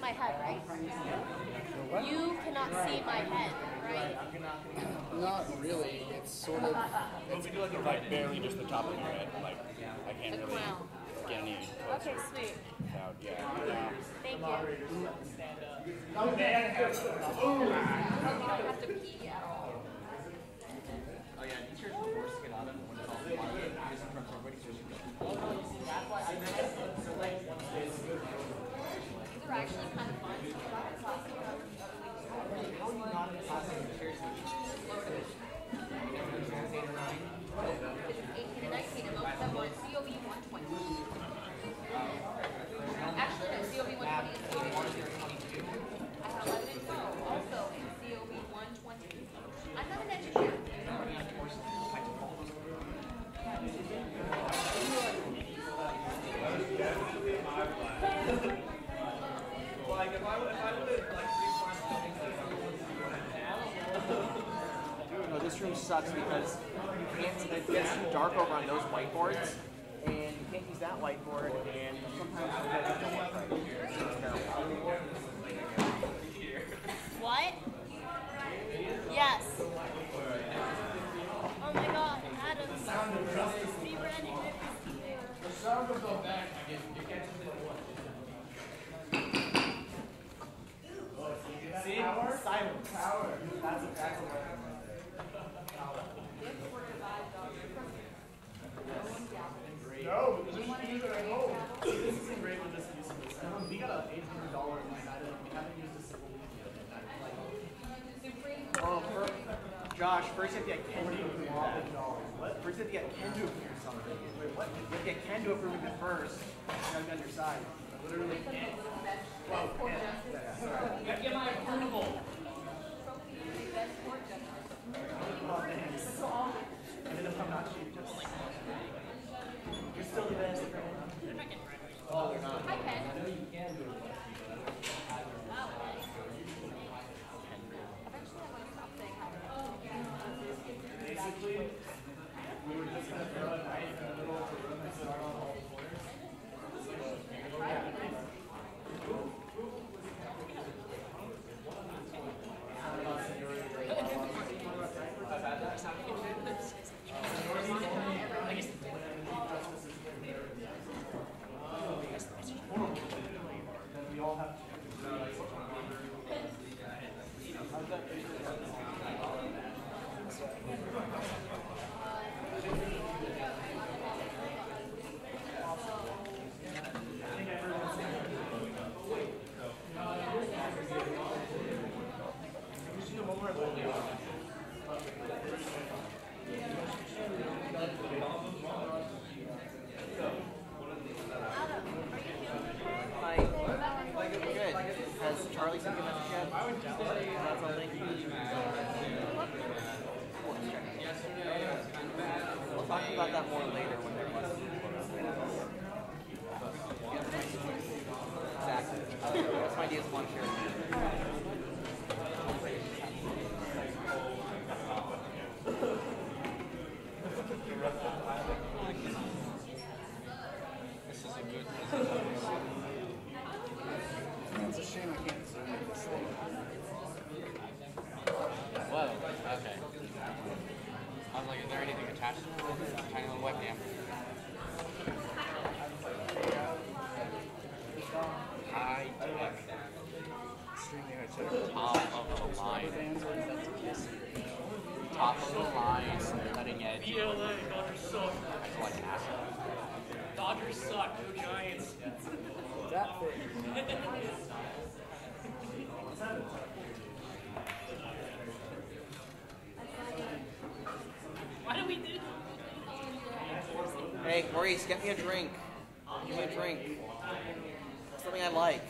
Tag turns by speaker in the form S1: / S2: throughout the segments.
S1: my head, right? You cannot see my head, right?
S2: Not really. It's sort of.
S3: It's like barely just the top of your head. Like I can't
S1: The
S3: really
S1: crown.
S3: get any
S1: Okay,
S3: closer.
S1: sweet.
S3: Without, yeah.
S1: Thank you.
S4: Oh, you don't have
S1: to pee at all.
S4: Oh yeah, these shirts are the worst to get out of when it's all fun. Just in front of everybody. That's why I
S1: These are actually kind of fun.
S4: how are you not in class seriously?
S1: This is 18 and 19, and most of them were COE 120. Actually, no, COE 120 is COE 122. I have 11 and 12, also in COE 120. I'm not an engineer.
S4: No, this room sucks because it gets too dark over on those whiteboards, and you can't use that whiteboard, and sometimes the projectors don't work right. It's terrible.
S1: What? Yes. Oh my god, Adam. Be ready.
S2: The sound will go back again. You can't
S4: See? Silence. Power. That's a
S2: No, because there's things that I know.
S4: This isn't great with this use of this. We got an $800 line item. We haven't used a single week yet. Oh, Josh, first you have to get Ken to approve that. What? First you have to get Ken to approve something. Wait, what? You have to get Ken to approve it first. Now I'm on your side. Literally Ken. Well, Ken.
S2: Get my approval.
S4: Oh, thanks. Even if I'm not cheap, just. You're still the best. Oh, they're not.
S1: Hi, Ken.
S4: I know you can do it. Basically, we were just going to throw a knife in the middle of the room and start on all fours. Then we all have to. Has Charlie sent you a message yet? Is that something? We'll talk about that more later when they're less. Exactly. That's my idea is one share.
S3: This is a good
S2: It's a shame I can't zoom in this thing.
S3: Whoa, okay. I was like, is there anything attached to this tiny little webcam? High tech.
S2: Extremely high tech.
S3: Top of the line. Top of the line, cutting edge.
S5: ELA, Dodgers suck.
S3: It's like acid.
S5: Dodgers suck, go Giants.
S2: That thing.
S5: Why do we do that?
S4: Hey, Maurice, get me a drink. Give me a drink. Something I like.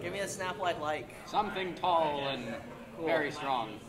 S4: Give me a Snapple I like.
S3: Something tall and very strong.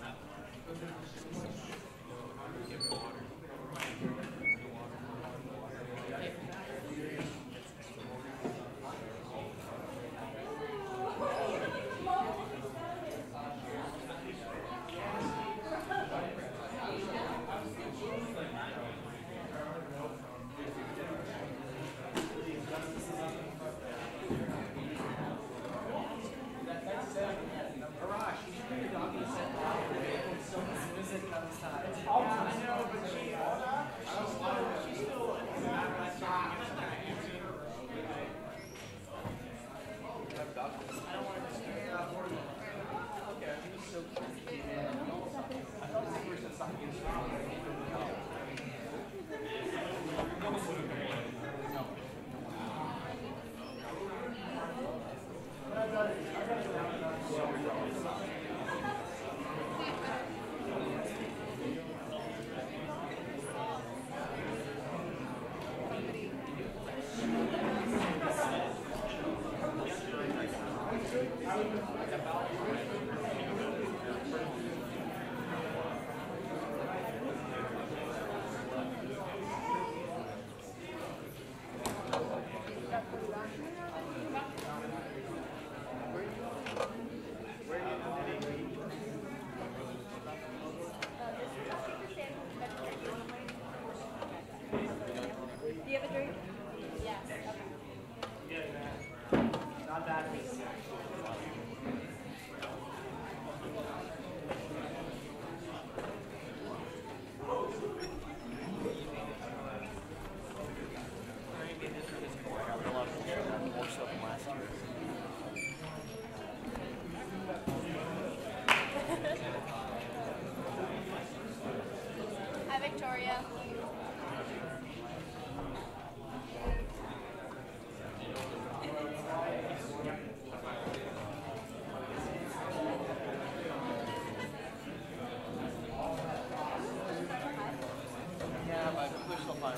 S4: Yeah, but we're still fine.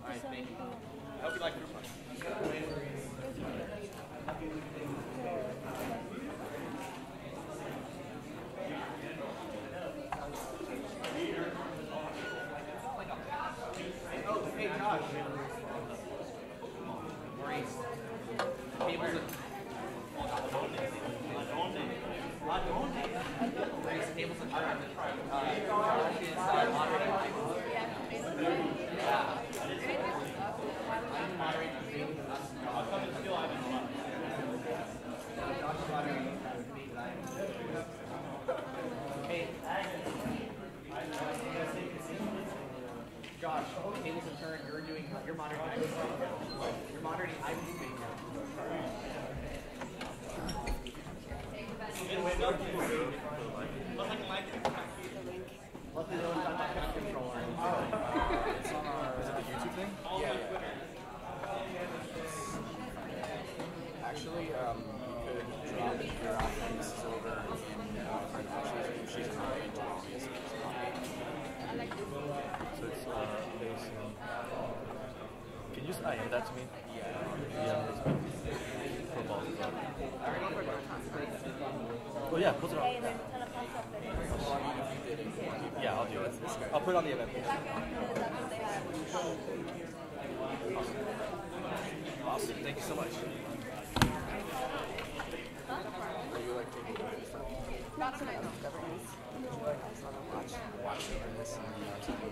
S4: I hope you like this one. Oh, hey Josh. Maurice. Tables of... Maurice, tables of tournament. Josh is moderating. Yeah. I'm moderating the debate with us. I'll come and steal Ivan Flores. Josh is moderating the debate with Ivan. Hey. Josh, tables of turn, you're moderating. You're moderating Ivan's debate now. Luckily, no one's got that kind of control.
S6: It's on our... Is it the YouTube thing? Yeah. Actually, you could drop your options over in she's not into obvious. So it's based on... Can you just IM that to me? Yeah. Football. Oh yeah, put it on. Yeah, I'll do it. I'll put it on the event page. Awesome. Thank you so much. Are you like taking stuff?
S1: Not on my own.
S6: Watching this and I'm trying to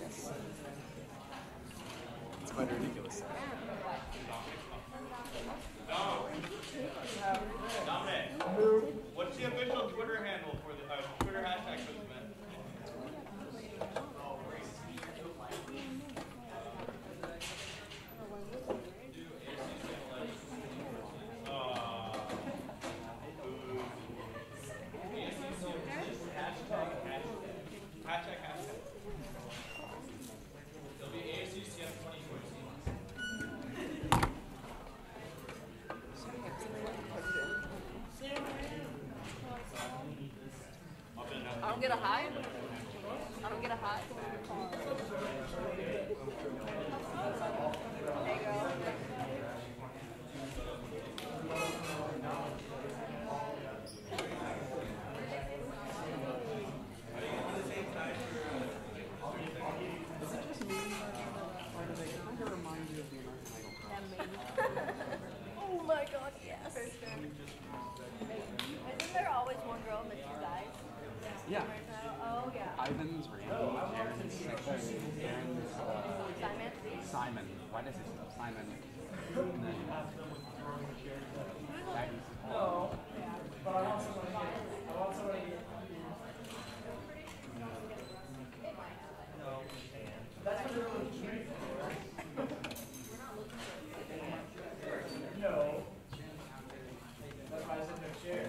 S6: Yes. It's quite ridiculous.
S2: Dominic, what's the official Twitter handle for the Twitter hashtag for this event? Hashtag. It'll be ASUCM 2014.
S1: I don't get a high. I don't get a high. There you go. Oh my god, yes. Isn't there always one girl in the two guys?
S6: Yeah.
S1: Oh, yeah.
S6: Ivan's Randy, Aaron's section, Aaron's
S1: Simon?
S6: Simon. Why did I say Simon? And then Maggie's.
S4: No. But I want somebody. That's what they're looking No. That's why I said no chair.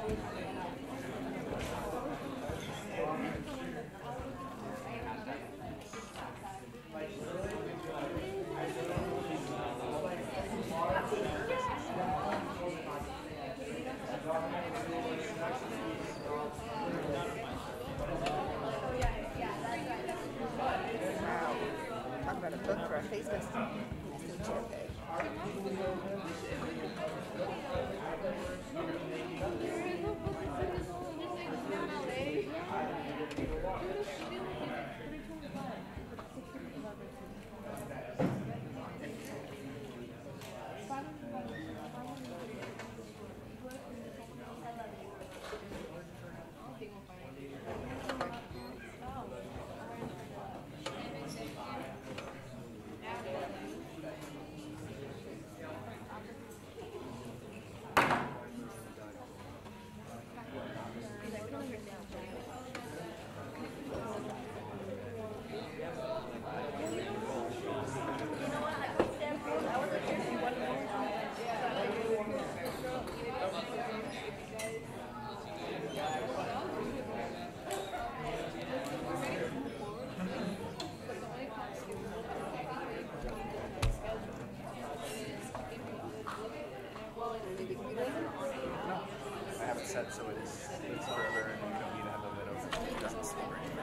S7: Talk about a book for a face festival.
S4: I have it set so it's forever and you don't need to have a window so it doesn't sleep or anything.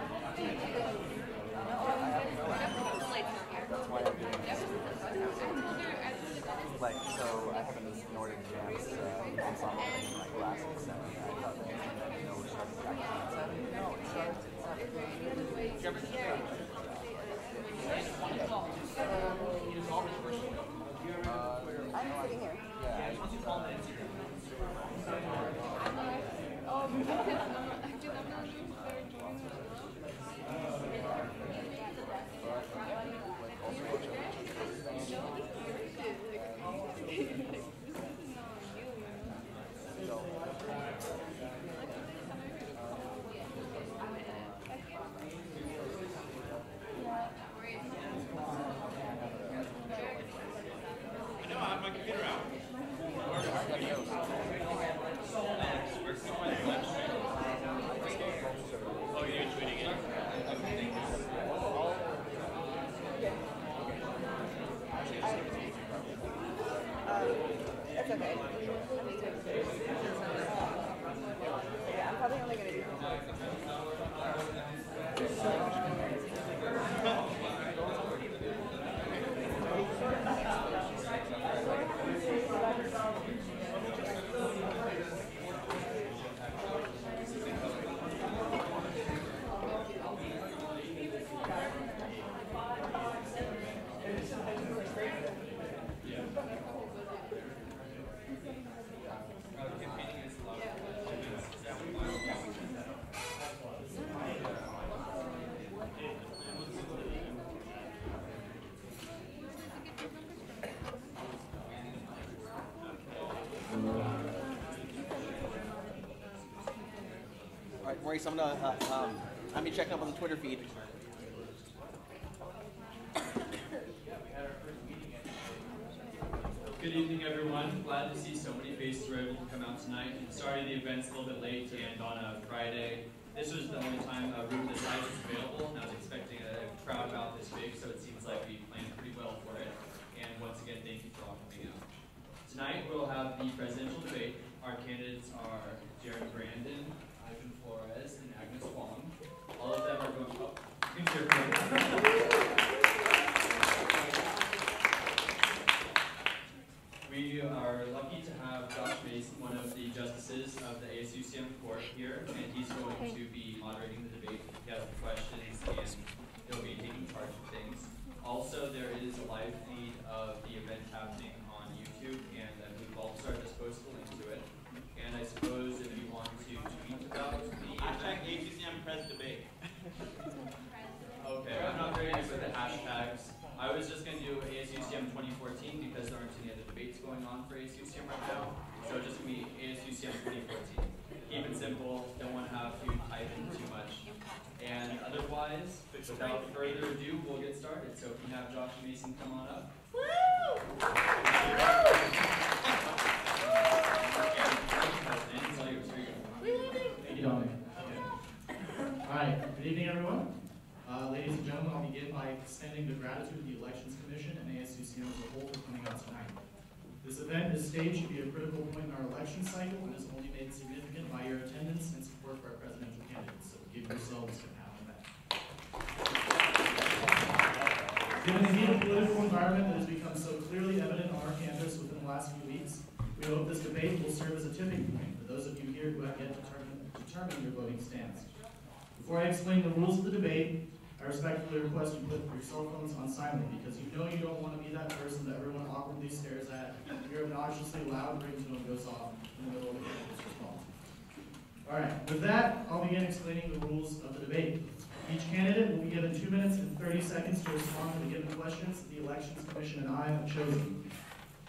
S4: That's why I'm doing this. Like, so I have a Nordic Jams ensemble in my classic set. I thought that, you know, we're starting back at 7. No, it starts at 7.
S7: I'm sitting here.
S2: I know, I have my computer out. Oh, you're tweeting it?
S7: That's okay. Yeah, I'm probably only going to do
S4: Alright, Maurice, I'm be checking up on the Twitter feed.
S8: Good evening, everyone. Glad to see so many faces were able to come out tonight. Sorry the event's a little bit late and on a Friday. This was the only time a room this size was available, and I was expecting a crowd about this big, so it seems like we planned pretty well for it. And once again, thank you for all coming out. Tonight, we'll have the presidential debate. Our candidates are Jaron Brandon, Ivan Flores, and Agnes Wong. All of them are going to... We are lucky to have Josh Mason, one of the justices of the ASUCM court here, and he's going to be moderating the debate. He has the questions, and he'll be taking charge of things. Also, there is a live feed of the event happening on YouTube, and I believe Bobstar just posted a link to it. And I suppose if you want to tweet about the
S2: Hashtag ASUCM Presidential debate.
S8: Okay, I'm not very good with the hashtags. I was just going to do ASUCM 2014 because there aren't any other debates going on for ASUCM right now. So it's just going to be ASUCM 2014. Keep it simple. Don't want to have you type in too much. And otherwise, without further ado, we'll get started. So if you have Josh Mason come on up. Woo! President, it's all yours. Here you go.
S9: extending the gratitude of the Elections Commission and ASUCM as a whole for coming out tonight. This event is staged to be a critical point in our election cycle and is only made significant by your attendance and support for our presidential candidates. So give yourselves a pat on that. Given the heated political environment that has become so clearly evident on our campus within the last few weeks, we hope this debate will serve as a tipping point for those of you here who have yet to determine your voting stance. Before I explain the rules of the debate, I respectfully request you put your cell phones on silent because you know you don't want to be that person that everyone awkwardly stares at, your obnoxiously loud ringtone goes off in the middle of the candidate's response. Alright, with that, I'll begin explaining the rules of the debate. Each candidate will be given 2 minutes and 30 seconds to respond to the given questions the Elections Commission and I have chosen.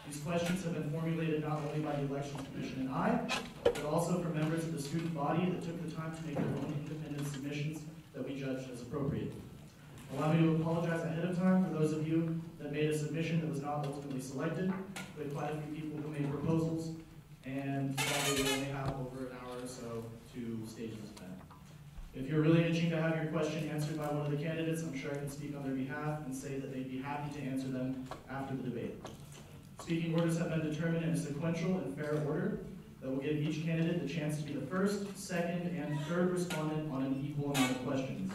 S9: These questions have been formulated not only by the Elections Commission and I, but also from members of the student body that took the time to make their own independent submissions that we judged as appropriate. Allow me to apologize ahead of time for those of you that made a submission that was not ultimately selected. We had quite a few people who made proposals, and sadly we only have over an hour or so to stage this event. If you're really itching to have your question answered by one of the candidates, I'm sure I can speak on their behalf and say that they'd be happy to answer them after the debate. Speaking orders have been determined in a sequential and fair order that will give each candidate the chance to be the first, second, and third respondent on an equal amount of questions.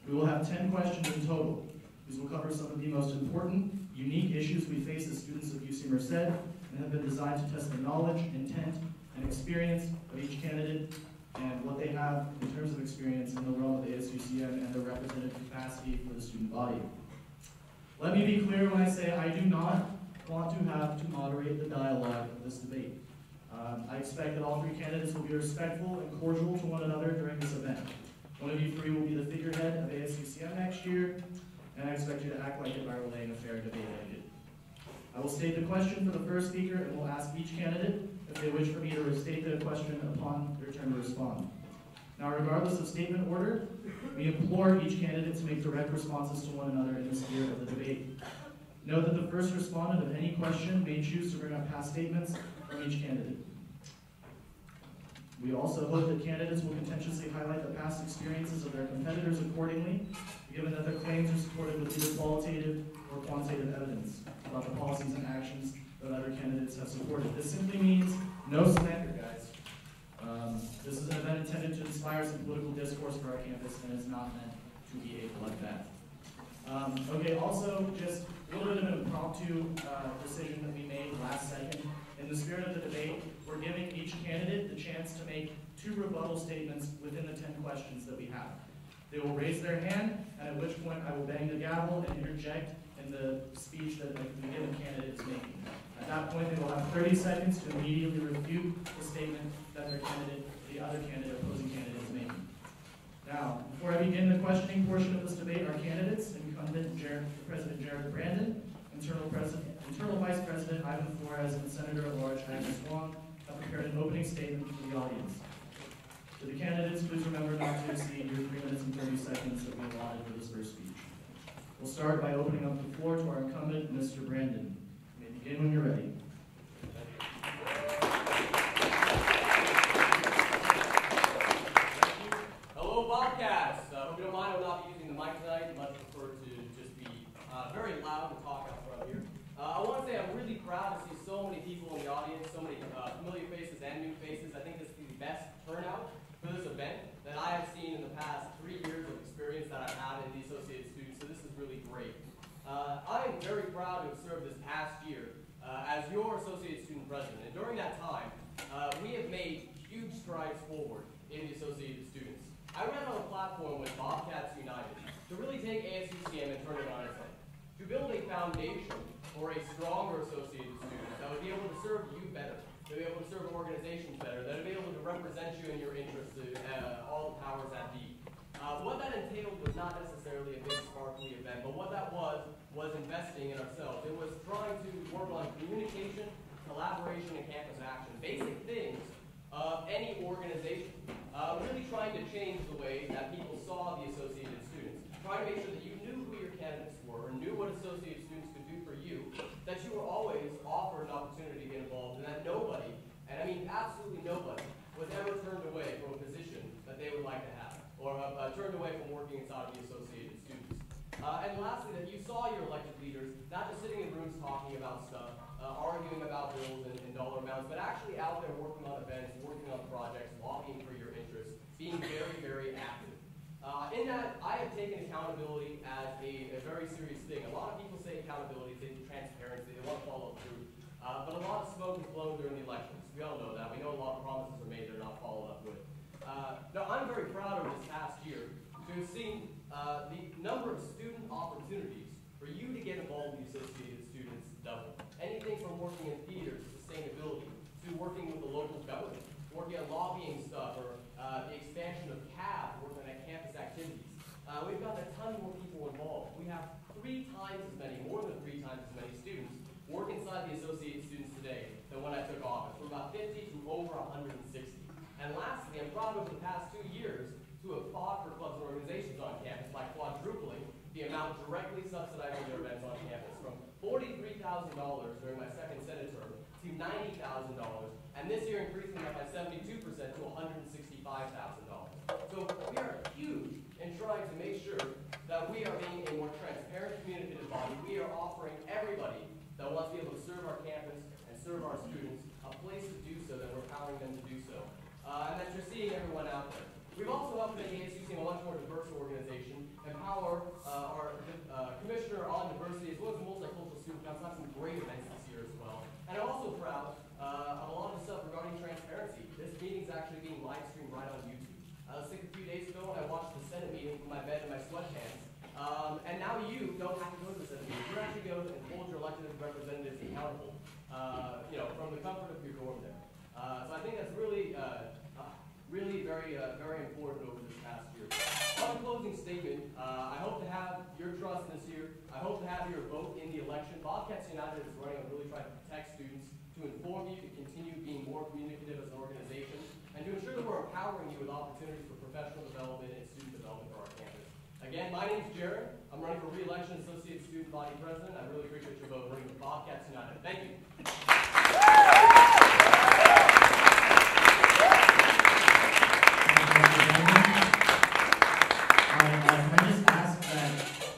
S9: We will have 10 questions in total. These will cover some of the most important, unique issues we face as students of UC Merced and have been designed to test the knowledge, intent, and experience of each candidate and what they have in terms of experience in the realm of the ASUCM and their representative capacity for the student body. Let me be clear when I say I do not want to have to moderate the dialogue of this debate. I expect that all three candidates will be respectful and cordial to one another during this event. One of you three will be the figurehead of ASUCM next year, and I expect you to act like it by relaying a fair debate etiquette. I will state the question for the first speaker and will ask each candidate if they wish for me to restate the question upon their turn to respond. Now, regardless of statement order, we implore each candidate to make direct responses to one another in the spirit of the debate. Note that the first respondent of any question may choose to bring up past statements from each candidate. We also hope that candidates will contentiously highlight the past experiences of their competitors accordingly, given that their claims are supported with either qualitative or quantitative evidence about the policies and actions that other candidates have supported. This simply means no slander, guys. This is an event intended to inspire some political discourse for our campus, and it's not meant to be a bloodbath. Okay, also, just a little bit of an impromptu decision that we made last second. In the spirit of the debate, we're giving each candidate the chance to make 2 rebuttal statements within the 10 questions that we have. They will raise their hand, and at which point I will bang the gavel and interject in the speech that the given candidate is making. At that point, they will have 30 seconds to immediately refute the statement that their candidate, the other candidate, opposing candidate, is making. Now, before I begin the questioning portion of this debate, our candidates, incumbent President Jaron Brandon, Internal Vice President Ivan Flores, and Senator-at-Large Agnes Wong have prepared an opening statement for the audience. To the candidates, please remember not to exceed your 3 minutes and 30 seconds that we allotted for this first speech. We'll start by opening up the floor to our incumbent, Mr. Brandon. You may begin when you're ready.
S10: Hello, Bobcats. Hope you don't mind, I will not be using the mic tonight. Much prefer to just be very loud and talk out front here. I want to say I'm really proud to see so many people in the audience, so many familiar faces and new faces. I think this is the best turnout for this event that I have seen in the past 3 years of experience that I've had in the Associated Students, so this is really great. I am very proud to have served this past year as your Associated Student President, and during that time, we have made huge strides forward in the Associated Students. I ran on a platform with Bobcats United to really take ASUCM and turn it on its head, to build a foundation for a stronger Associated Student that would be able to serve you better, to be able to serve organizations better, that would be able to represent you in your interests to all the powers that be. What that entailed was not necessarily a big sparkly event, but what that was investing in ourselves. It was trying to work on communication, collaboration, and campus action, basic things of any organization. Really trying to change the way that people saw the Associated Students, trying to make sure that you knew who your candidates were, knew what Associated Students could do for you, that you were always offered an opportunity to get involved, and that nobody, and I mean absolutely nobody, was ever turned away from a position that they would like to have, or turned away from working inside of the Associated Students. And lastly, that you saw your elected leaders not just sitting in rooms talking about stuff, arguing about bills and dollar amounts, but actually out there working on events, working on projects, lobbying for your interests, being very, very active. In that, I have taken accountability as a very serious thing. A lot of people say accountability, they think transparency, they want to follow through. But a lot of smoke is blown during the elections. We all know that. We know a lot of promises are made, they're not followed up with. Now, I'm very proud of this past year to have seen the number of student opportunities for you to get involved in the Associated Students double. Anything from working in theater to sustainability, to working with the local government, working on lobbying stuff, or the expansion of CAB, working at campus activities. We've got a ton more people involved. We have 3 times as many, more than 3 times as many students work inside the Associated Students today than when I took office. From about 50 to over 160. And lastly, I'm proud over the past 2 years to have fought for clubs and organizations on campus by quadrupling the amount directly subsidizing their events on campus, from $43,000 during my second Senate term to $90,000, and this year increasing that by 72% to $165,000. So we are huge in trying to make sure that we are being a more transparent, communicative body. We are offering everybody that wants to be able to serve our campus and serve our students a place to do so, that we're empowering them to do so. And that you're seeing everyone out there. We've also helped make ASUCM a much more diverse organization, empower our commissioner on diversity as well as the multicultural student council, have some great events this year as well. And I'm also proud of a lot of the stuff regarding transparency. This meeting is actually being live streamed right on YouTube. I was sick a few days ago when I watched the Senate meeting from my bed in my sweatpants. And now you don't have to go to the Senate meeting. You actually go and hold your elected representatives accountable, from the comfort of your dorm there. So I think that's really, very important over this past year. On a closing statement, I hope to have your trust this year. I hope to have your vote in the election. Bobcats United is running on really trying to protect students, to inform you, to continue being more communicative as an organization, and to ensure that we're empowering you with opportunities for professional development and student development for our campus. Again, my name's Jaron. I'm running for re-election Associate Student Body President. I really appreciate your vote running for Bobcats United. Thank you.
S9: I just ask that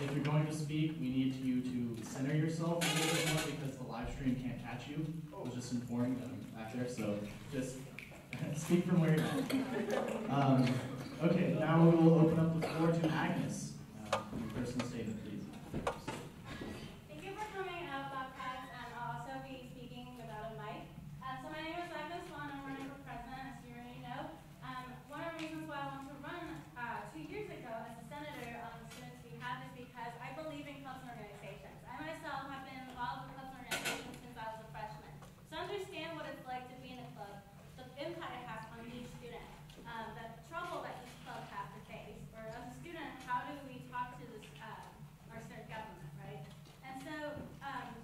S9: if you're going to speak, we need you to center yourself a little bit more because the live stream can't catch you. I was just informed back there, so just speak from where you're at. Okay, now we will open up the floor to Agnes. Your personal statement, please.
S11: Thank you for coming out, Bobcats, and I'll also be speaking without a mic. So my name is Agnes Wong, I'm running for president, as you already know. One of the reasons why I want to run 2 years ago as a senator on the students we have is because I believe in clubs and organizations. I myself have been involved with clubs and organizations since I was a freshman. So I understand what it's like to be in a club, the impact it has on each student, the trouble that each club has to face. Or as a student, how do we talk to this, our state government, right? And so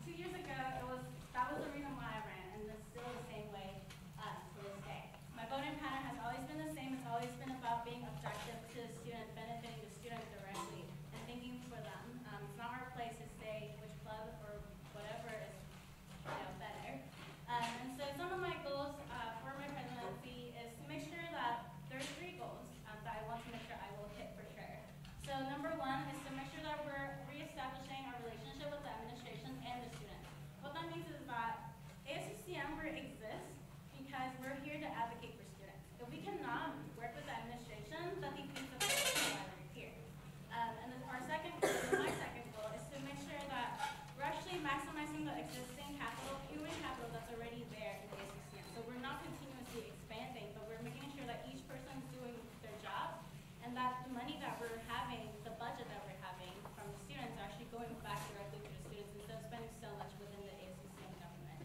S11: 2 years ago, that was the reason why I ran, and it's still the same way to this day. My voting pattern has always been the same. It's always been about being objective to the student, benefiting the student directly, and thinking for them. It's not our place to say which club or whatever is better. And so some of my goals for my presidency is to make sure that there's 3 goals that I want to make sure I will hit for sure. So number 1 is to make sure that we're reestablishing our relationship with the administration and the students. What that means is that ASUCM exists because we're here to advocate for students. If we cannot work with the administration, that defeats the purpose of why we're here. And then my second goal is to make sure that we're actually maximizing the existing capital, human capital that's already there in ASUCM. So we're not continuously expanding, but we're making sure that each person's doing their job, and that the money that we're having, the budget that we're having from the students are actually going back directly to the students instead of spending so much within the ASUCM government.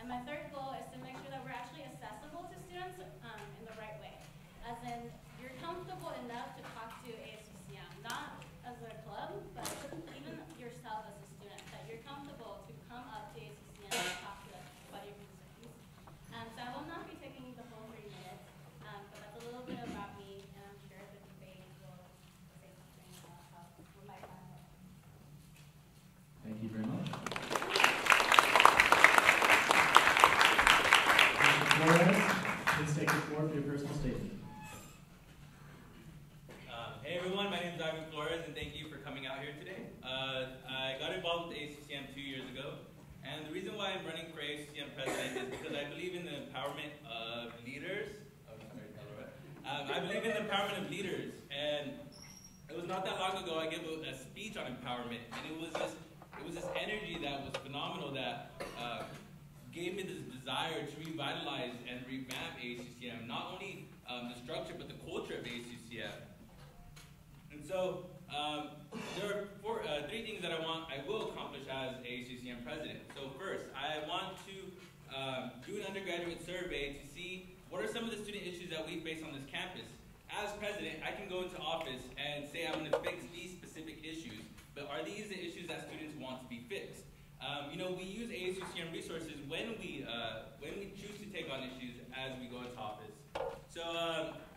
S11: And my third goal is to make sure that we're actually accessible to students in the right way. As in, you're comfortable enough to talk to ASUCM, not as a club, but even yourself as a student, that you're comfortable to come up to ASUCM and talk to us about your concerns. So I will not be taking the whole 3 minutes, but that's a little bit about me, and I'm sure the debate will say something about how we might find out.
S9: Thank you very much. Flores, please take the floor for your personal statement.
S2: Hey everyone, my name is Ivan Flores, and thank you for coming out here today. I got involved with ASUCM 2 years ago, and the reason why I'm running for ASUCM president is because I believe in the empowerment of leaders. I believe in the empowerment of leaders, and it was not that long ago I gave a speech on empowerment, and it was this energy that was phenomenal that gave me this desire to revitalize and revamp ASUCM, not only the structure but the culture of ASUCM. And so there are three things that I will accomplish as ASUCM president. So first, I want to do an undergraduate survey to see what are some of the student issues that we face on this campus. As president, I can go into office and say I'm going to fix these specific issues, but are these the issues that students want to be fixed? We use ASUCM resources when we choose to take on issues as we go into office. So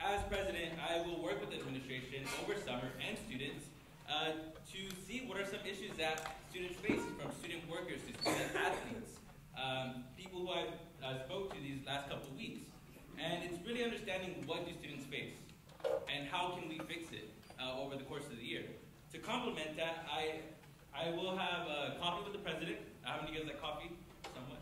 S2: as president, I will work with the administration over summer and students to see what are some issues that students face, from student workers to student athletes, people who I've spoke to these last couple of weeks. And it's really understanding what do students face and how can we fix it over the course of the year. To complement that, I will have coffee with the president. How many of you guys like coffee? Somewhat?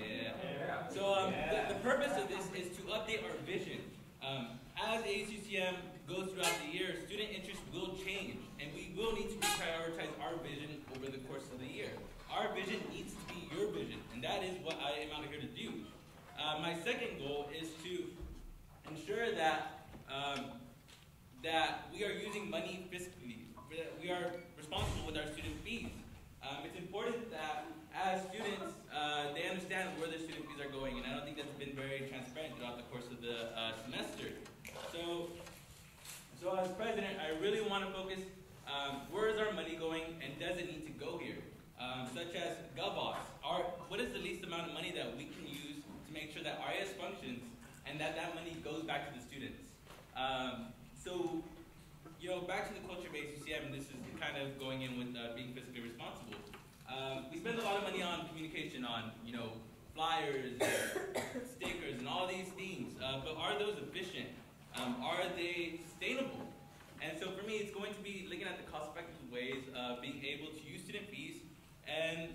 S2: Yeah. So the purpose of this is to update our vision. As ASUCM goes throughout the year, student interests will change, and we will need to reprioritize our vision over the course of the year. Our vision needs to be your vision, and that is what I am out here to do. My second goal is to ensure that that we are using money fiscally, that we are responsible with our student fees. It's important that as students, they understand where their student fees are going, and I don't think that's been very transparent throughout the course of the semester. So as president, I really want to focus, where is our money going, and does it need to go here? Such as GovOps, what is the least amount of money that we can use to make sure that RAS functions and that money goes back to the students? Back to the culture of ASUCM, this is kind of going in with being fiscally responsible. We spend a lot of money on communication, on flyers, stickers, and all these things. But are those efficient? Are they sustainable? And so for me, it's going to be looking at the cost-effective ways of being able to use student fees and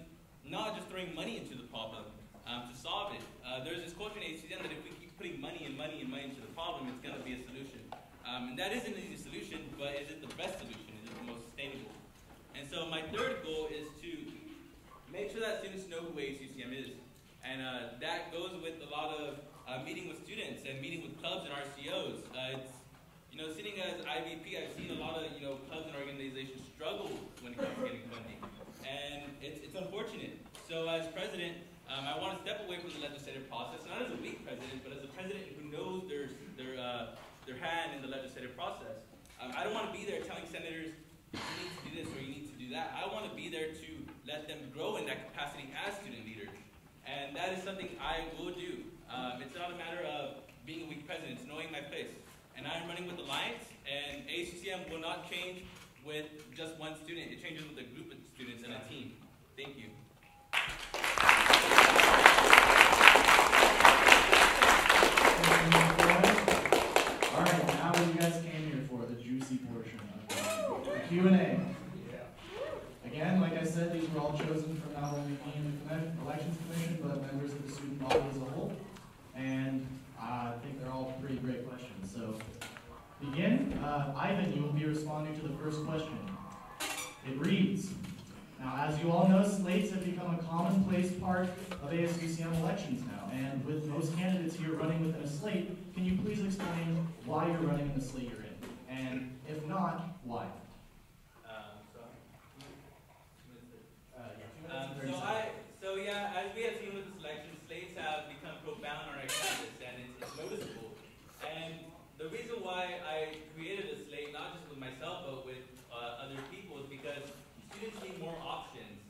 S2: not just throwing money into the problem to solve it. There's this culture in ASUCM that if we keep putting money into the problem, it's going to be a solution. And that isn't an easy solution, but is it the best solution? Is it the most sustainable? And so my third goal is to make sure that students know who ASUCM is. And that goes with a lot of meeting with students and meeting with clubs and RCOs. Sitting as IVP, I've seen a lot of clubs and organizations struggle when it comes to getting funding. And it's unfortunate. So as president, I want to step away from the legislative process, not as a weak president, but as a president who knows their hand in the legislative process. I don't want to be there telling senators, you need to do this or you need to do that. I want to be there to let them grow in that capacity as student leaders. And that is something I will do. It's not a matter of being a weak president, it's knowing my place. And I'm running with Alliance, and ASUCM will not change with just one student. It changes with a group of students and a team. Thank you.
S9: All right, now what you guys came here for, the juicy portion of the Q&A. Again, like I said, these were all chosen from not only me and the Elections Commission, but members of the student body as a whole. And I think they're all pretty great questions. So, begin. Ivan, you will be responding to the first question. It reads, now as you all know, slates have become a commonplace part of ASUCM elections now. And with most candidates here running within a slate, can you please explain why you're running in the slate you're in? And if not, why?
S2: As we have seen with the selection, slates have become profound on our campus, and it's noticeable. And the reason why I created a slate, not just with myself, but with other people, is because students need more options.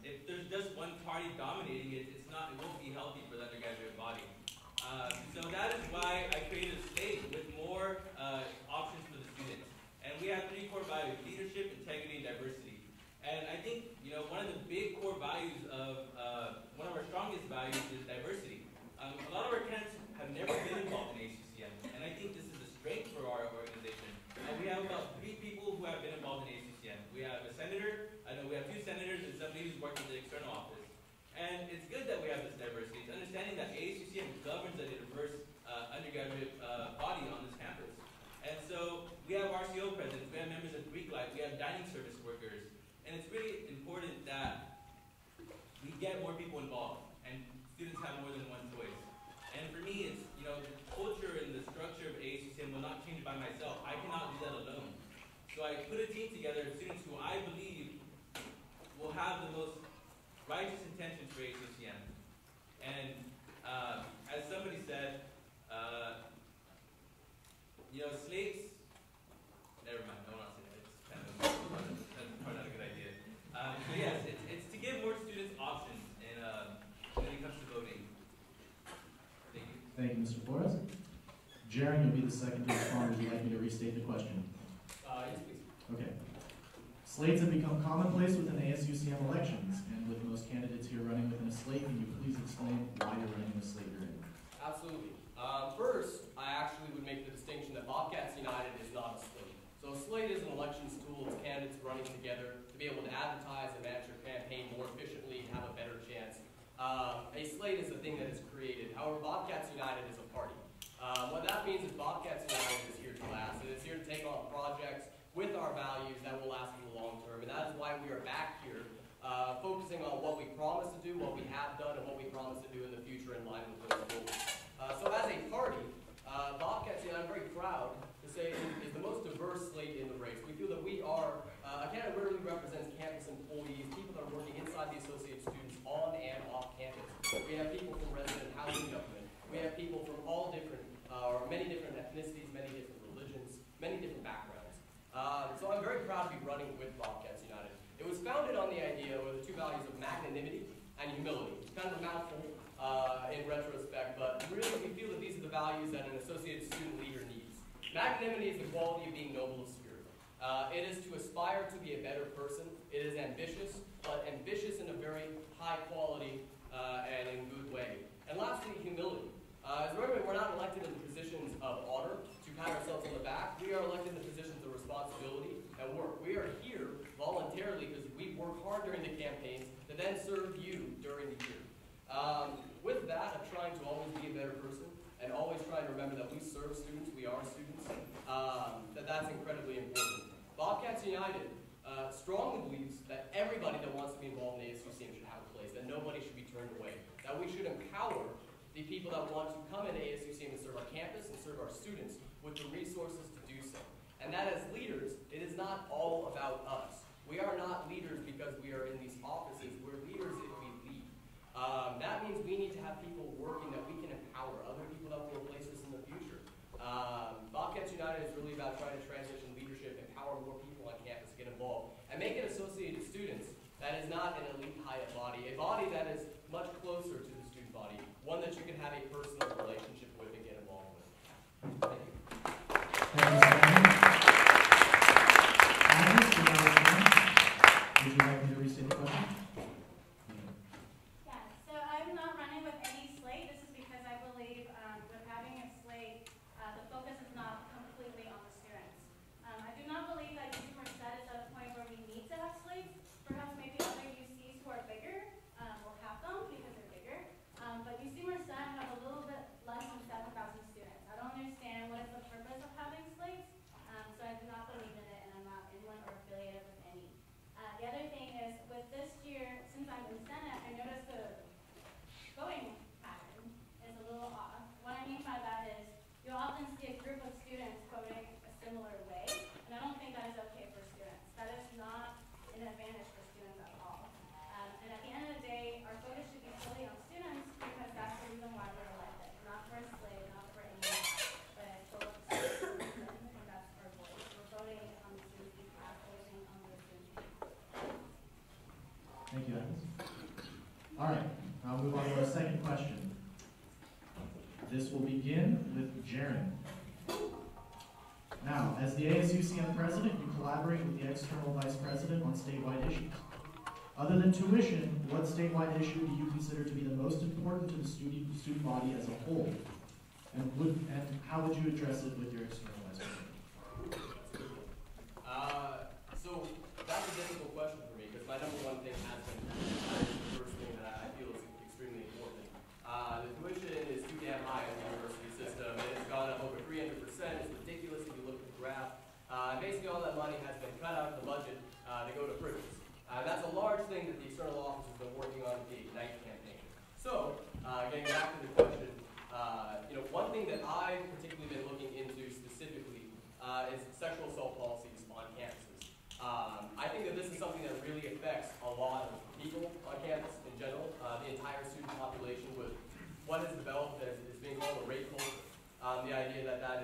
S2: If there's just one party dominating it, it won't be healthy for the undergraduate body. So that is why I created a slate with more options for the students. And we have three core values: leadership, integrity, and diversity. And I think, one of the big core values of, one of our strongest values is diversity. A lot of our candidates have never been involved in ASUCM, and I think this is a strength for our organization. We have about 3 people who have been involved in ASUCM. We have a senator, So I put a team together of students who I believe will have the most righteous intentions for ASUCM. And as somebody said, slates, never mind, I don't want to say that. It's kind of probably not a good idea. But yes, it's to give more students options when it comes to voting. Thank you.
S9: Thank you, Mr. Flores. Jaron, you'll be the second to respond. Would you like me to restate the question?
S10: Yes, please.
S9: Okay. Slates have become commonplace within ASUCM elections, and with most candidates here running within a slate, can you please explain why you're running the slate you're in?
S10: Absolutely. First, I actually would make the distinction that Bobcats United is not a slate. So a slate is an elections tool. It's candidates running together to be able to advertise and manage your campaign more efficiently and have a better chance. A slate is the thing that is created. However, Bobcats United is a party. What that means is Bobcats United is here to last. It is here to take on projects with our values that will last in the long term. And that is why we are back here, focusing on what we promised to do, what we have done, and what we promise to do in the future in line with those goals. So as a party, Bobcats United, I'm very proud to say, is the most diverse slate in the race. We feel that we are, a candidate really represents campus employees, people that are working inside the associate students on and off campus. We have people from resident housing government. We have people from all different, or many different ethnicities, many different religions, many different backgrounds. So I'm very proud to be running with Bobcats United. It was founded on the idea, or the two values of magnanimity and humility. It's kind of a mouthful in retrospect, but really we feel that these are the values that an associate student leader needs. Magnanimity is the quality of being noble of spirit. It is to aspire to be a better person. It is ambitious, but ambitious in a very high quality and in good way. And lastly, humility. As remember, we're not elected in the positions of honor to pat ourselves on the back. We are elected in the positions of responsibility and work. We are here voluntarily because we work hard during the campaigns to then serve you during the year. With that, I'm trying to always be a better person and always trying to remember that we serve students, we are students, that's incredibly important. Bobcats United strongly believes that everybody that wants to be involved in ASUCM should have a place, that nobody should be turned away, that we should empower the people that want to come into ASUCM and serve our campus and serve our students with the resources to do so. And that as leaders, it is not all about us. We are not leaders because we are in these offices. We're leaders if we lead. That means we need to have people working that we can empower, other people that will replace us in the future. Bobcats United is really about trying to transition leadership, empower more people on campus to get involved, and make it associated students that is not an elite high body, a body that is much closer to the student body, one that you can have a personal relationship with and get involved with. Thank you.
S9: Thank you, Simon. Agnes, would you like me to restate the question?
S11: Yeah, so I'm not running with any slate. This is because I believe with having a slate, the focus is not completely on the students. I do not believe that UC Merced is at a point where we need to have slates. Perhaps maybe other UCs who are bigger will have them because they're bigger. But UC Merced have a little bit less than 7,000 students. I don't understand what is the purpose of having slates, so I do not believe in it, and I'm not in one or affiliated with any. The other thing is, with this year, since I'm in Senate, I noticed the voting pattern is a little off. What I mean by that is, you often see a group of students voting a similar way, and I don't think that is okay for students. That is not an advantage for students at all. And at the end of the day, our focus should be solely on students because that's the reason why we're elected. Not for a slave, not for anyone, but for students, and that's our voice. We're voting on the students' behalf, voting on the students' behalf.
S9: Thank you, Agnes. All right, I'll move on to our second question. This will begin with Jaron. Now, as the ASUCM president, you collaborate with the external vice president on statewide issues. Other than tuition, what statewide issue do you consider to be the most important to the student body as a whole? And how would you address it with your external vice president?
S10: So that's a difficult question for me because my number one thing has been the first thing that I feel is extremely important. The tuition is too damn high in the university system. It has gone up over 300%. It's ridiculous if you look at the graph. Basically, all that money has been cut out of the budget to go to prisons. That's a large thing that the external office has been working on with the Ignite campaign. So, getting back to the question, one thing that I've particularly been looking into specifically is sexual assault policies on campus.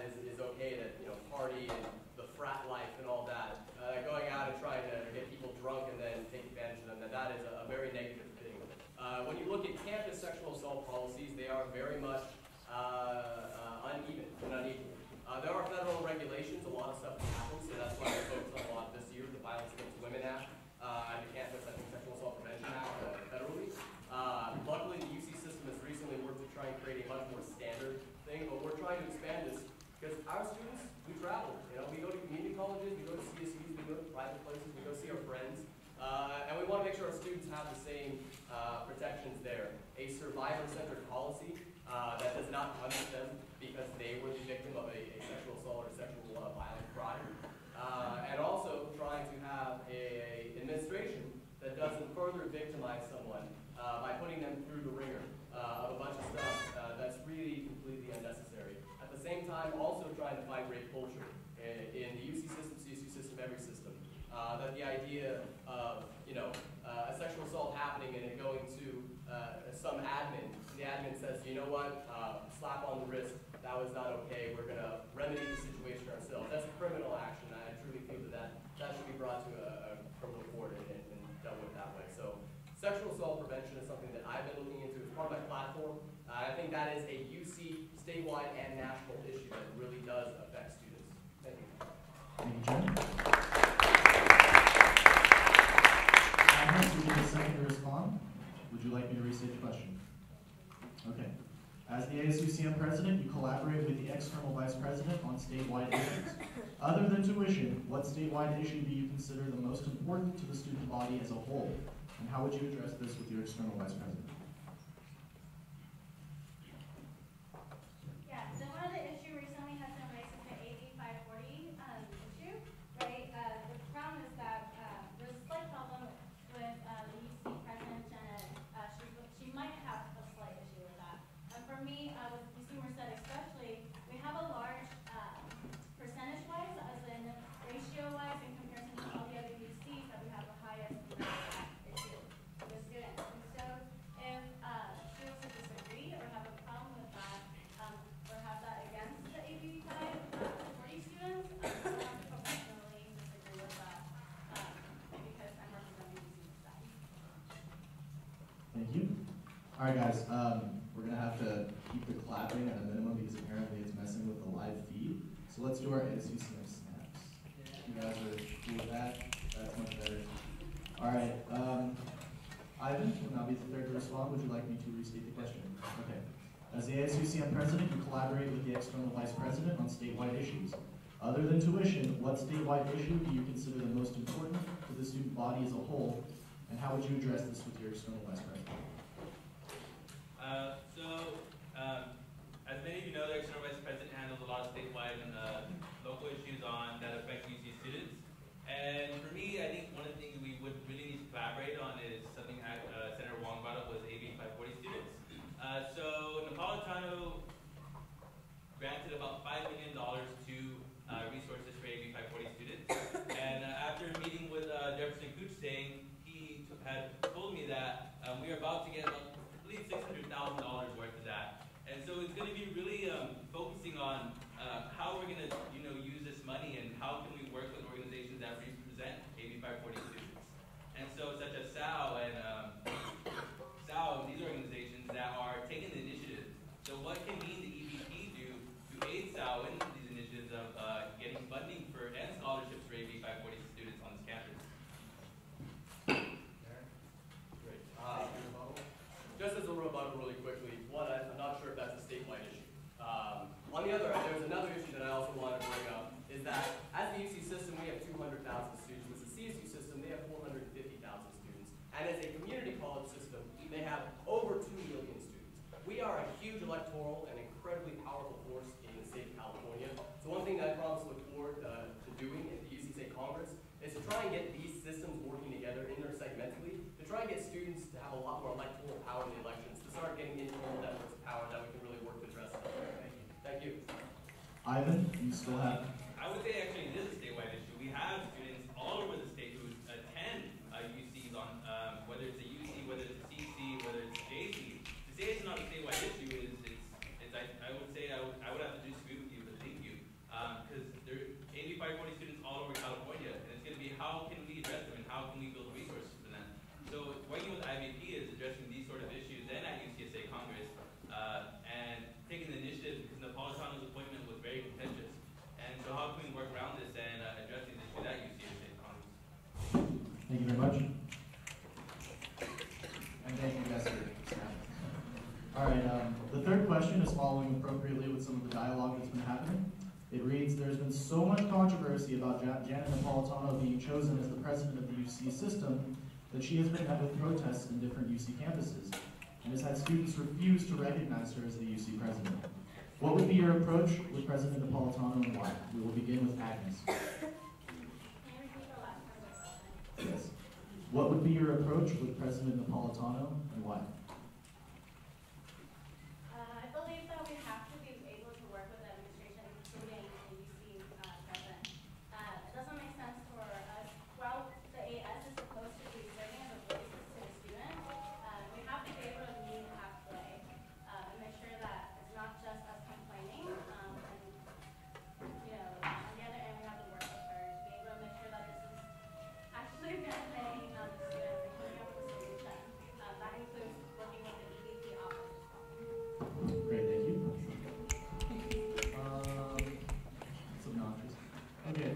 S10: is okay to party and the frat life and all that. Going out and trying to get people drunk and then take advantage of them, that is a very negative thing. When you look at campus sexual assault policies, they are very much uneven and unequal. There are federal regulations, a lot of stuff happens, so that's why we focus on a lot this year, the Violence Against Women Act, and the Campus Sexual Assault Prevention Act federally. Luckily, the UC system has recently worked to try and create a much more standard thing, but we're trying to expand this because our students, we travel. We go to community colleges, we go to CSUs, we go to private places, we go see our friends, and we want to make sure our students have the same protections there. A survivor-centered policy that does not punish them because they were the victim of a sexual assault or sexual violent crime, and also trying to have a administration that doesn't further victimize someone by putting them through the ringer of a bunch of stuff that's really completely unnecessary. At the same time, also trying to fight rape culture in the UC system, CSU system, every system. That the idea of a sexual assault happening and it going to some admin, and the admin says, you know what, slap on the wrist, that was not okay, we're going to remedy the situation ourselves. That's a criminal action. I truly feel that should be brought to a criminal court and dealt with that way. So sexual assault prevention is something that I've been looking into as part of my platform. I think that is a UC statewide and national issue that really does affect students. Thank you.
S9: Thank you, Jim. Agnes, would you be the second to respond? Would you like me to restate the question? Okay. As the ASUCM president, you collaborate with the external vice president on statewide issues. Other than tuition, what statewide issue do you consider the most important to the student body as a whole? And how would you address this with your external vice president?
S11: Yeah, so one of the issues recently has been raised with the AB 540 issue, right? The problem is that there's a slight problem with the UC president, Jenna. She might have a slight issue with that. For me, with UC Merced especially, we have a large percentage-wise, as in ratio-wise, in comparison to all the other UCs, that we have the highest issue with the students. And so if students would disagree or have a problem with that, or have that against the AB 540 students, I will have to professionally disagree with that because I'm representing UC Merced.
S9: Thank you. All right, guys. We're going to have to keep the clapping at a minimum because apparently it's messing with the live feed. So let's do our ASUCM snaps. You guys are cool with that? That's much better. All right. Ivan will now be the third to respond. Would you like me to restate the question? Okay. As the ASUCM president, you collaborate with the external vice president on statewide issues. Other than tuition, what statewide issue do you consider the most important to the student body as a whole? And how would you address this with your external vice president?
S2: As many of you know, the external vice president handles a lot of statewide and local issues that affect UC students. And for me, I think one of the things we would really need to collaborate on is something that Senator Wong brought up was AB 540 students. So Napolitano granted about $5 million to resources for AB 540 students. And after meeting with Jefferson Cooch saying, he had told me that we are about to get about, I believe, $600,000 worth of that. And so it's going to be really focusing on how we're going to, use this money and how can we work with organizations that represent AB 540 students. And so such as SAO and these organizations that are taking the initiative. So what can the EVP do to aid SAO in these initiatives of getting funding for and scholarships for AB 540 students on this campus?
S10: Great. Just as a rebuttal really quickly, one, I'm not sure if that's a statewide issue. On the other hand, there's another issue that I also wanted to bring up, is that as the UC system, we have 200,000 students. As the CSU system, they have 450,000 students. And as a community college system, they have over 2 million students. We are a huge electoral and incredibly powerful force in the state of California. So one thing that I promise to look forward to doing at the UC State Congress is to try and get these systems working together intersegmentally, to try and get students to have a lot more electoral power in the elections, to start getting informal networks of power that we can really work to address stuff. Thank you.
S9: Ivan, you still have?
S2: I would say actually it is a statewide issue. We have students all over the state who attend UCs on whether it's a UC, whether it's a CC, whether it's a JC. To say it's not a statewide issue is I would say I would have to disagree with you, but thank you.
S9: Ladies, there's been so much controversy about Janet Napolitano being chosen as the president of the UC system that she has been met with protests in different UC campuses and has had students refuse to recognize her as the UC president. What would be your approach with President Napolitano and why? We will begin with Agnes. Yes. What would be your approach with President Napolitano and why?
S11: I believe that we have to be able to work with the administration, including the UC president. It doesn't make sense for us, while the AS is supposed to be serving as a voice to the student, we have to be able to meet halfway and make sure that it's not just us complaining. And, you know, on the other end, we have to work with her to be able to make sure that this is actually benefiting the students and coming up with a solution. That includes working with the EVP office as well.
S9: Great, thank you. That's obnoxious. Okay.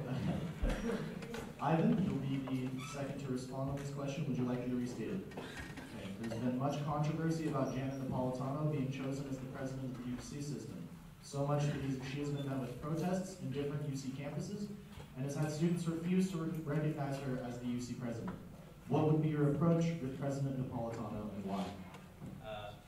S9: Ivan, you'll be the second to respond on this question. Would you like me to restate it? Okay. There's been much controversy about Janet Napolitano being chosen as the president of the UC system. So much that she has been met with protests in different UC campuses and has had students refuse to recognize her as the UC president. What would be your approach with President Napolitano and why?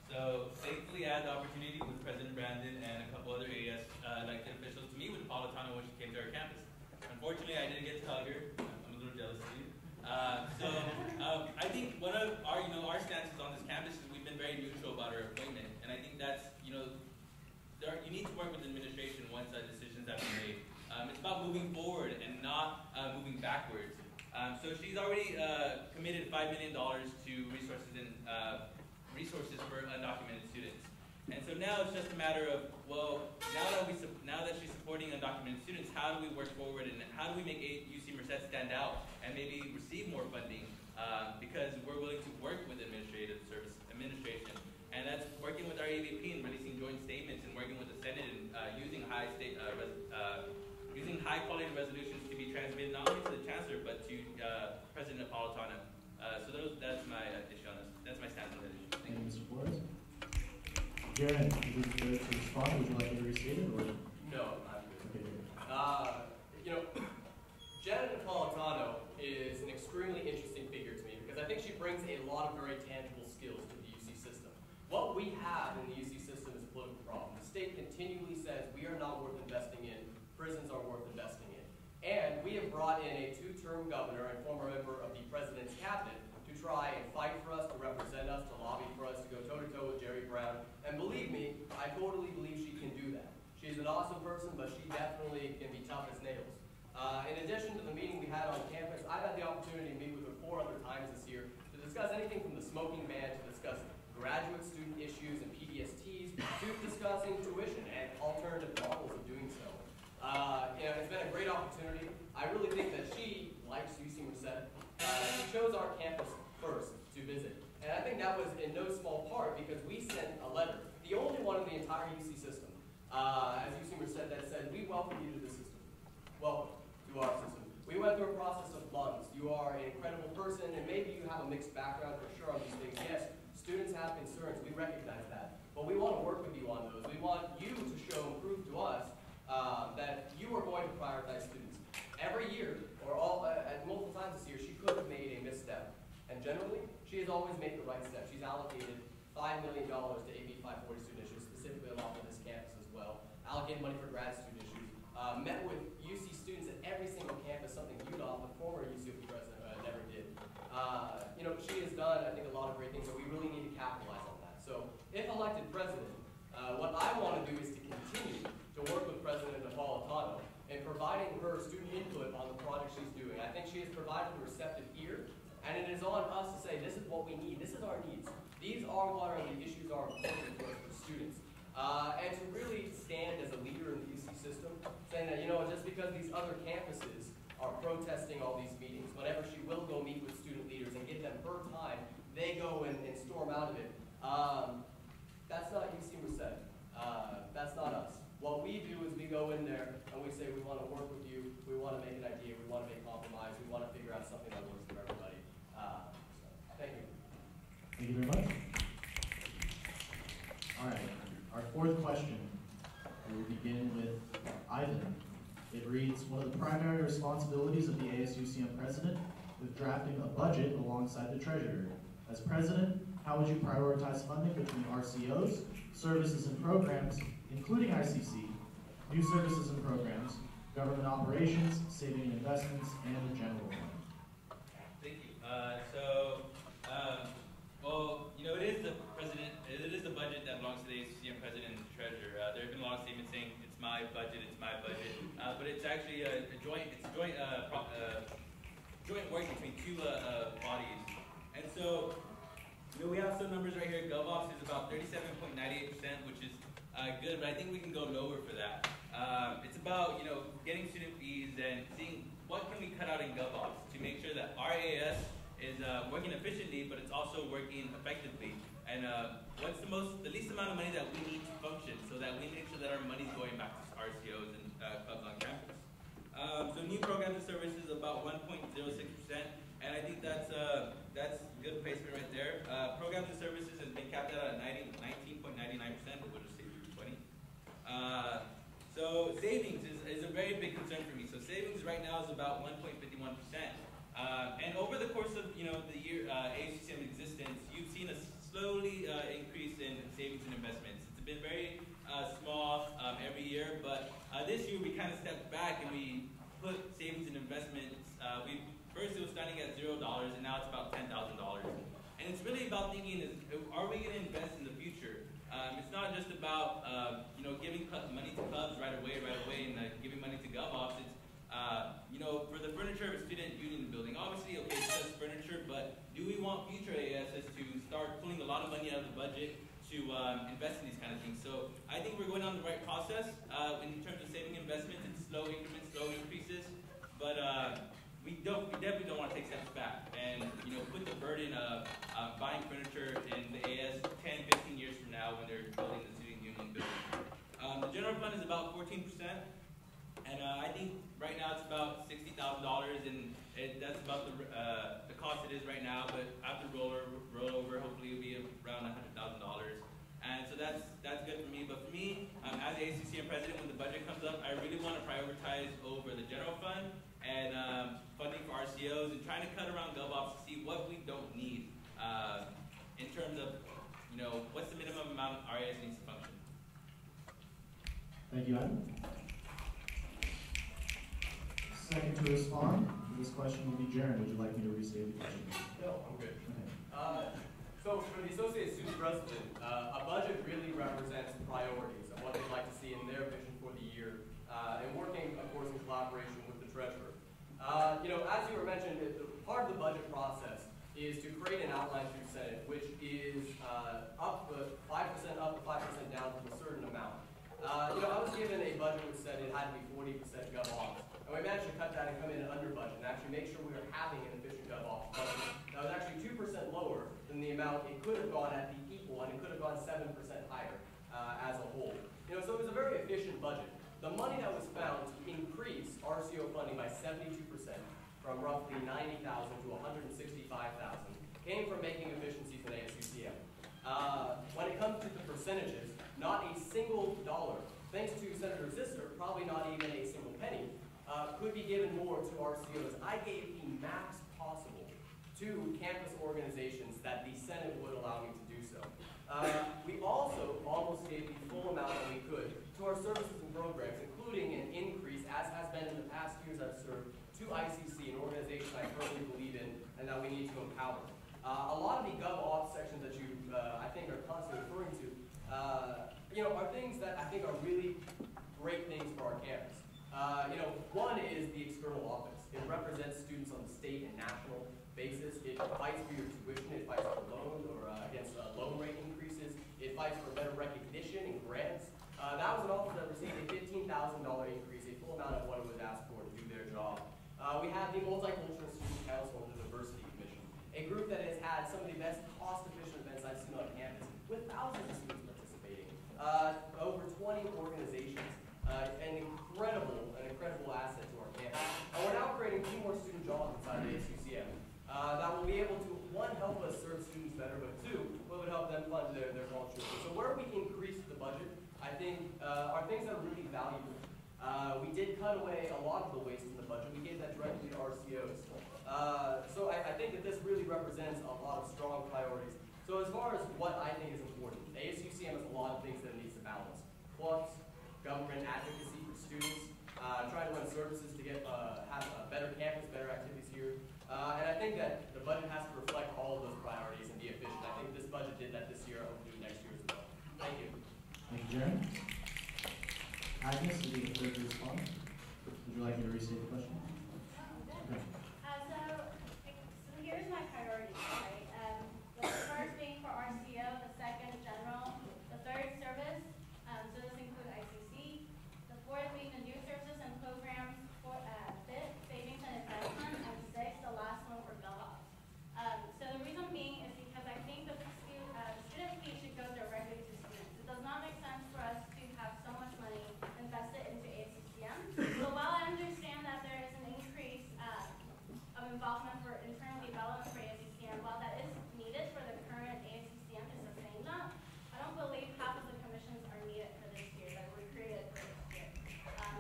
S2: So thankfully I had the opportunity with President Brandon and a couple other AS elected officials to meet with Napolitano when she came to our campus. Unfortunately, I didn't get to hug her. I'm a little jealous of you. I think one of our stances on this campus is we've been very neutral about our appointment, and I think that's you need to work with the administration once decisions have been made. It's about moving forward and not moving backwards. So she's already committed $5 million to resources for undocumented students. And so now it's just a matter of, well, now that she's supporting undocumented students, how do we work forward and how do we make UC Merced stand out and maybe receive more funding? Because we're willing to work with administration, and that's working with our AVP and releasing joint statements and working with the Senate and using using high quality resolutions to be transmitted not only to the Chancellor but to President Napolitano. So that's my issue on this. That's my stance on that issue.
S9: Thank you, Mr. Flores. Jaron, would you like to respond? Would you like me to restate it? Or?
S10: No, I'm good.
S9: Okay.
S10: Janet Napolitano is an extremely interesting figure to me because I think she brings a lot of very tangible skills to the UC system. What we have in the UC system is a political problem. The state continually says we are not worth investing in, prisons are worth investing in. And we have brought in a two-term governor and former member of the president's cabinet to try and fight for us, to represent us, to lobby for us, to go toe-to-toe with Jerry Brown. And believe me, I totally believe she can do that. She's an awesome person, but she definitely can be tough as nails. In addition to the meeting we had on campus, I've had the opportunity to meet with her 4 other times this year to discuss anything from the smoking ban to discuss graduate student issues and PDSTs to discussing tuition and alternative models of doing so. It's been a great opportunity. I really think that she likes UC Merced. She chose our campus first to visit. And I think that was in no small part because we sent a letter, the only one in the entire UC system, as UC Merced, that said, we welcome you to the system. Welcome to our system. We went through a process of months. You are an incredible person, and maybe you have a mixed background for sure on these things. Yes, students have concerns. We recognize that. But we want to work with you on those. We want you to show and prove to us that you are going to prioritize students. Every year, or at multiple times this year, she could have made a misstep. And generally, she has always made the right step. She's allocated $5 million to AB 540 student issues, specifically along with this campus as well. Allocated money for grad student issues. Met with UC students at every single campus, something UDOF, the former UCOP president, never did. She has done, I think, a lot of great things, but we really need to capitalize on that. So, if elected president, what I want to do is to continue to work with President Napolitano in providing her student input on the project she's doing. I think she has provided a receptive ear, and it is on us to say, this is what we need, this is our needs. These are what the issues are important to us for students. And to really stand as a leader in the UC system, saying that, just because these other campuses are protesting all these meetings, whenever she will go meet with student leaders and give them her time, they go and storm out of it. That's not UC Merced. That's not us. What we do is we go in there and we say we want to work with you, we want to make an idea, we want to make compromise, we want to figure out something that works for everybody. Thank you.
S9: Thank you very much. All right, our fourth question, we will begin with Ivan. It reads, one of the primary responsibilities of the ASUCM president is drafting a budget alongside the treasurer. As president, how would you prioritize funding between RCOs, services and programs, including ICC, new services and programs, government operations, saving and investments, and the general fund?
S2: Thank you. Well, you know, it is the president, it is the budget that belongs to the ASUCM president and the treasurer. There have been a lot of statements saying it's my budget, but it's actually a joint work between two bodies. And so, you know, we have some numbers right here. GovOps is about 37.98%, which is good, but I think we can go lower for that. It's about, you know, getting student fees and seeing what can we cut out in GovOps to make sure that our AS is working efficiently, but it's also working effectively. And what's the least amount of money that we need to function, so that we make sure that our money is going back to RCOs and clubs on campus. So new programs and services about 1.06%, and I think that's good placement right there. Programs and services has been capped out at 19.99%, but we'll just say 20. So savings is a very big concern for me. So savings right now is about 1.51%. And over the course of the year ASUCM existence, you've seen a slowly increase in savings and investments. It's been very small every year, but this year we kind of stepped back and we put savings and investments. First it was starting at $0, and now it's about $10,000. And it's really about thinking: are we going to invest in the future? It's not just about giving money to clubs right away, and giving money to GovOps. It's for the furniture of a student union building, obviously, okay, it's just furniture, but do we want future ASs to start pulling a lot of money out of the budget to invest in these kind of things? So I think we're going on the right process in terms of saving investments. It's slow increments, slow increases, but we definitely don't want to take steps back and put the burden of buying furniture in the AS 10, 15 years from now when they're building the student union building. The general fund is about 14%. And I think right now it's about $60,000, and that's about the cost it is right now. But after rollover, hopefully it'll be around $100,000. And so that's good for me. But for me, as the ASUCM president, when the budget comes up, I really want to prioritize over the general fund and funding for RCOs and trying to cut around GovOps to see what we don't need in terms of what's the minimum amount RAS needs to function.
S9: Thank you, Ivan. Second to respond to this question will be Jaron. Would you like me to restate the question?
S10: No, I'm good.
S9: Okay.
S10: So for the Associate Student President, a budget really represents priorities of what they'd like to see in their vision for the year, and working, of course, in collaboration with the treasurer. As you were mentioned, part of the budget process is to create an outline through Senate, which is up 5% up to 5% down from a certain amount. I was given a budget which said it had to be 40% GovOps. And we managed to cut that and come in under budget and actually make sure we were having an efficient GovOps budget. That was actually 2% lower than the amount it could have gone at the equal, and it could have gone 7% higher as a whole. So it was a very efficient budget. The money that was found to increase RCO funding by 72%, from roughly 90,000 to 165,000, came from making efficiencies in ASUCM. When it comes to the percentages, not a single dollar, thanks to Senator Zister, probably not even a single penny, could be given more to RCOs. I gave the max possible to campus organizations that the Senate would allow me to do so. We also almost gave the full amount that we could to our services and programs, including an increase, as has been in the past years I've served, to ICC, an organization I firmly believe in and that we need to empower. A lot of the GovOps sections that you, I think, are constantly referring to, are things that I think are really great things for our campus. One is the external office. It represents students on the state and national basis. It fights for your tuition. It fights for loan or against loan rate increases. It fights for better recognition and grants. That was an office that received a $15,000 increase, a full amount of what it was asked for to do their job. We have the Multicultural Student Council and the Diversity Commission, a group that has had some of the best cost-efficient events I've seen on campus, with thousands of students participating. Over 20 organizations. An incredible asset to our campus. And we're now creating 2 more student jobs inside the ASUCM that will be able to, 1, help us serve students better, but 2, will help them fund their college tuition. So where we increase the budget, I think, are things that are really valuable. We did cut cut away a lot of the waste in the budget. We gave that directly to RCOs. So I think that this really represents a lot of strong priorities. So as far as what I think is important, ASUCM has a lot of things that it needs to balance. Clubs, government advocacy for students, trying to run services to get have a better campus, better activities here. And I think that the budget has to reflect all of those priorities and be efficient. I think this budget did that this year. I hope to do next year as well. Thank you.
S9: Thank you, Jaron. Agnes, you need a third to respond. Would you like me to restate the question? Okay.
S11: So here's my priorities, right? The first being for RCO, the second general, the third service, so this includes ICC, the fourth being the new services and programs, fifth, savings and investment, and sixth, the last one for Bobcats. So the reason being is because I think the student fee should go directly to students. It does not make sense for us to have so much money invested into ASUCM. So while I understand that there is an increase of involvement for internal development for ASUCM, while that is needed for the current ASUCM to sustain that, I don't believe half of the commissions are needed for this year that were created for this year.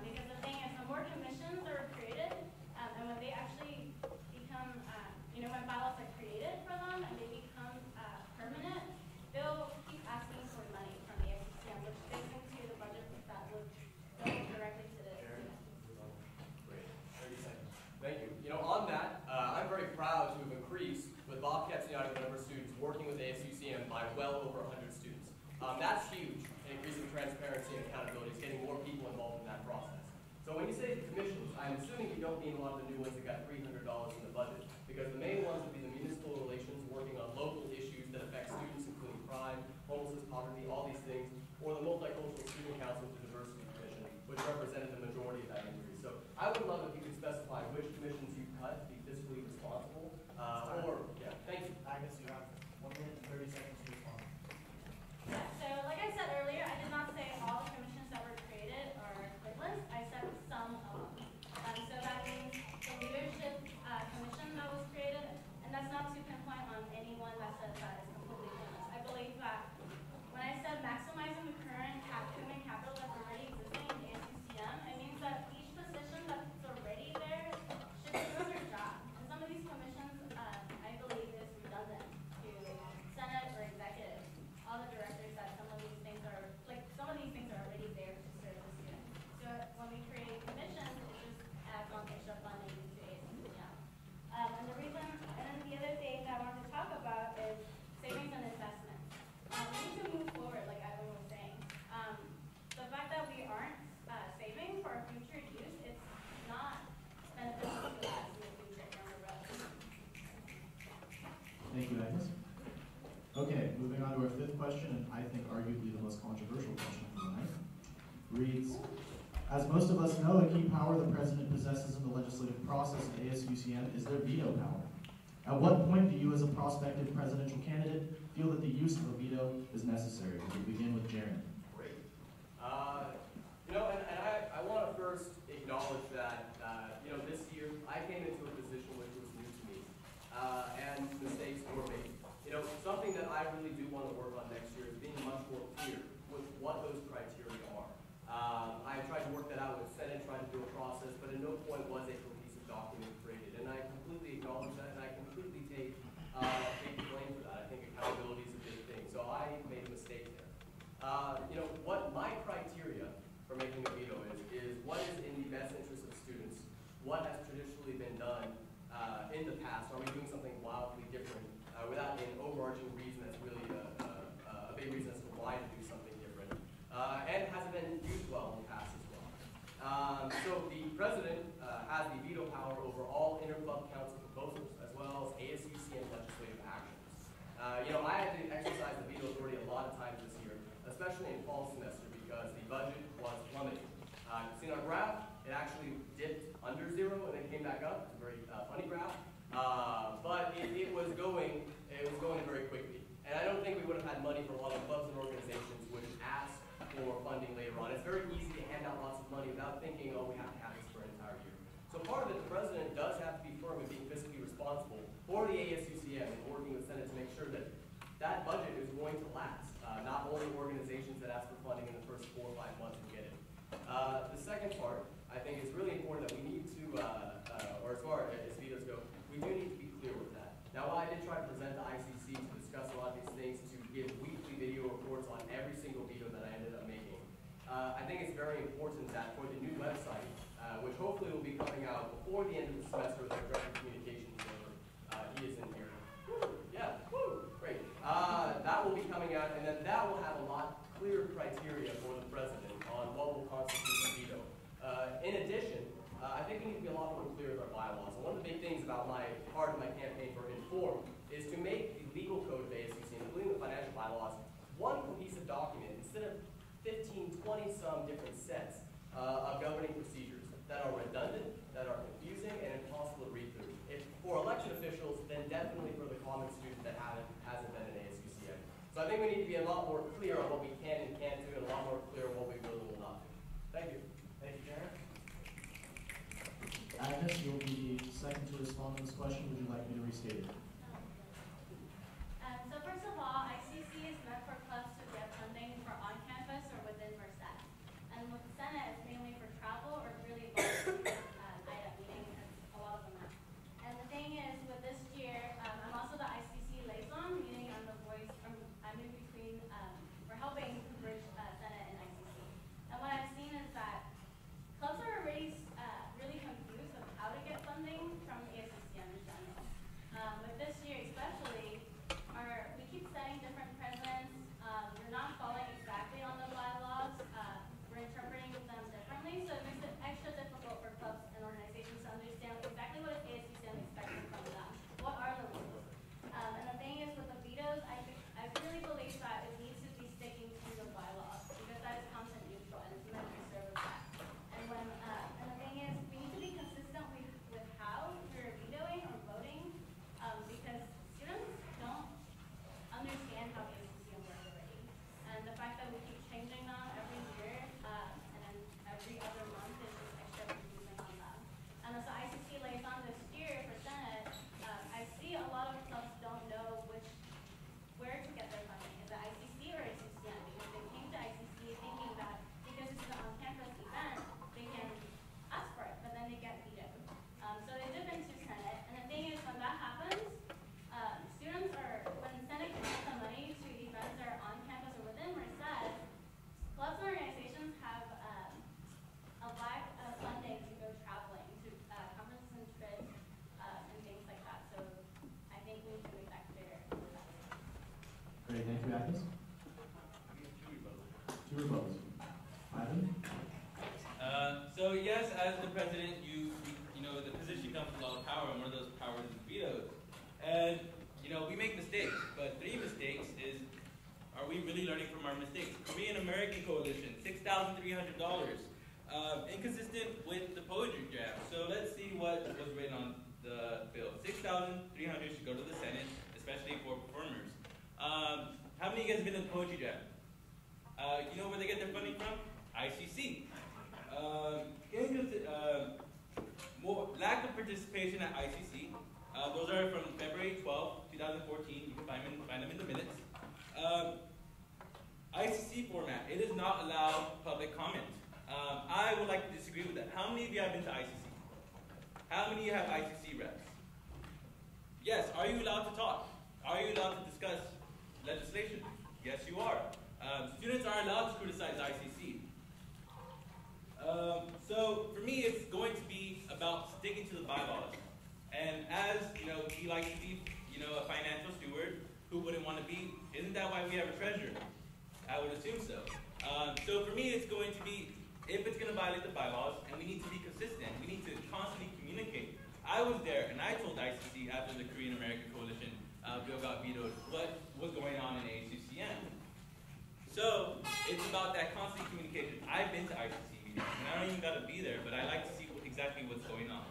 S11: Because the thing is, the more commissions are created, and when they actually become, when bylaws are created for them and they become permanent, they'll keep asking for money from the ASUCM, which fits into the budget that would go directly to the students.
S10: Great. 30 seconds. Thank you. On that, I'm very proud to have increased with Bobcats United, the number of students working with ASUCM by well over 100 students. That's huge, increasing transparency and accountability, is getting more people involved in that process. So when you say commissions, I'm assuming you don't mean a lot of the new ones that got $300 in the budget, because the main ones would be the municipal relations working on local issues that affect students, including crime, homelessness, poverty, all these things, or the multicultural student council with the diversity commission, which represented the majority of that increase. So I would love if you could specify which commissions you cut to be fiscally responsible, thank you.
S4: Agnes, you have 1 minute and 30 seconds to respond.
S11: Yeah, so like I said earlier, I did not say all the commissions that were created are equivalent. I said some of them. So that means the leadership commission that was created, and that's not to pinpoint on anyone that says that is completely pointless. I believe that when I said maximizing the current human capital that's already existing in ASUCM, it means that each position that's already there should be doing their job. And some of these commissions, I believe, is redundant to Senate or executive. All the directors that some of these things are already there to serve the students. So when we create commissions, it just adds on extra funding to ASUCM. And then the other thing that I want to talk about is savings and investments. We need to move forward, like Ivan was saying. The fact that we aren't saving for our future use, it's not beneficial to us in the future down the road.
S9: Thank you, Agnes. Okay, moving on to our fifth question, and I think arguably the most controversial question of the night, reads, as most of us know, a key power the president possesses in the legislative process at ASUCM is their veto power. At what point do you, as a prospective presidential candidate, feel that the use of a veto is necessary? We'll begin with Jaron.
S10: Great. I want to first acknowledge that, this year I came into a position which was new to me, and mistakes were made. Something that I really do want to work on next year is being much more clear with what those criteria are. I tried to work that out with Senate, tried to do a process, but at no point was a cohesive document created. And I completely acknowledge that, and I completely take the blame for that. I think accountability is a big thing. So I made a mistake there. What my criteria for making a veto is what is in the best interest of students, what has traditionally been done in the past. Are we doing something wildly different without an overarching reason that's really a big reason as to why to do something different? And has it been used well in the past as well? So the president has the veto power over all inter-club council proposals as well as ASUCM legislative actions. I had to exercise the veto authority a lot of times this year, especially in fall semester because the budget was plummeting. You see on our graph, it actually dipped under zero and then came back up. It's a very funny graph, but it was going very quickly. And I don't think we would have had money for a lot of clubs and organizations which asked for funding later on. It's very easy to hand out lots of money without thinking, oh, we have to have this for an entire year. So part of it, the president does have to be firm in being fiscally responsible for the ASUCM and working with Senate to make sure that that budget is going to last. Not only organizations that ask for funding in the first 4 or 5 months and get it. The second part, I think, is really coming out before the end of the semester with our director of communications. He is in here. Woo, yeah, woo, great. That will be coming out, and then that will have a lot clearer criteria for the president on what will constitute a veto. In addition, I think we need to be a lot more clear with our bylaws. And one of the big things about part of my campaign for Inform is to make the legal code of ASUCM, including the financial bylaws, one cohesive document instead of 15, 20 some different sets of governing procedures that are redundant, that are confusing, and impossible to read through. If for elected officials, then definitely for the common student that hasn't been in ASUCM. So I think we need to be a lot more clear on what we can and can't do, and a lot more clear on what we will and will not do. Thank you.
S9: Thank you, Jaron. Agnes, you'll be second to respond to this question. Would you like me to restate it?
S11: So first of all, ICC is meant for clubs to get funding for on-campus or within Merced. And with the Senate, it's mainly for travel or really voluntary item, meaning a lot of them are. And the thing is, with this year, I'm also the ICC liaison, meaning I'm the voice, I'm in between, we're helping bridge Senate and ICC. And what I've seen is that clubs are already really confused of how to get funding from ASUCM in general. But this year especially, we keep setting different precedents. We're not following exactly on the bylaws. We're interpreting them differently, so it makes it extra difficult for clubs and organizations to understand exactly what ASUCM is expecting from them. What are the rules? And the thing is, with the vetoes, I really believe that it needs to be sticking to the bylaws because that is content neutral and it's meant to serve as that. And the thing is, we need to be consistent with how we're vetoing or voting because students don't understand how ASUCM works already. And the fact that we keep changing them every year and then every other month is just extra confusing on them. And as the ICC liaison this year for Senate, I see a lot of clubs don't know where to get their funding. Is it ICC or ASUCM? Because they came to ICC thinking that because it's an on-campus event, they can ask for it, but then they get vetoed. So they dip into Senate, and the thing is, when that happens, when Senate gives the money to events that are on campus or within Merced, clubs and organizations have a lack of funding to go traveling to conferences and trips and things like that. So I think we need to make that clear.
S9: Great, thank you, Agnes. Two rebuttals. Ivan?
S2: So yes, as the president, you know, the position comes with a lot of power, and one of those powers is vetoes. And you know, we make mistakes, but 3 mistakes is, are we really learning from our mistakes? Korean American Coalition, $6,300, inconsistent with the poetry jam. So let's see what was written on the bill. $6,300 should go to the Senate, especially for performers. How many of you guys have been to the poetry jam? You know where they get their funding from? ICC. Lack of participation at ICC. Those are from February 12, 2014. You can find them in the minutes. ICC format. It does not allow public comment. I would like to disagree with that. How many of you have been to ICC? How many of you have ICC reps? Yes. Are you allowed to talk? Are you allowed to discuss legislation? Yes, you are. Students are allowed to criticize ICC. So for me, it's going to be about sticking to the bylaws. And as you know, he likes to be, you know, a financial steward. Who wouldn't want to be? Isn't that why we have a treasurer? I would assume so. So for me, it's going to be, if it's going to violate the bylaws, and we need to be consistent, we need to constantly communicate. I was there, and I told ICC after the Korean American Coalition bill got vetoed what was going on in ASUCM. So it's about that constant communication. I've been to ICC meetings, and I don't even got to be there, but I like to see exactly what's going on.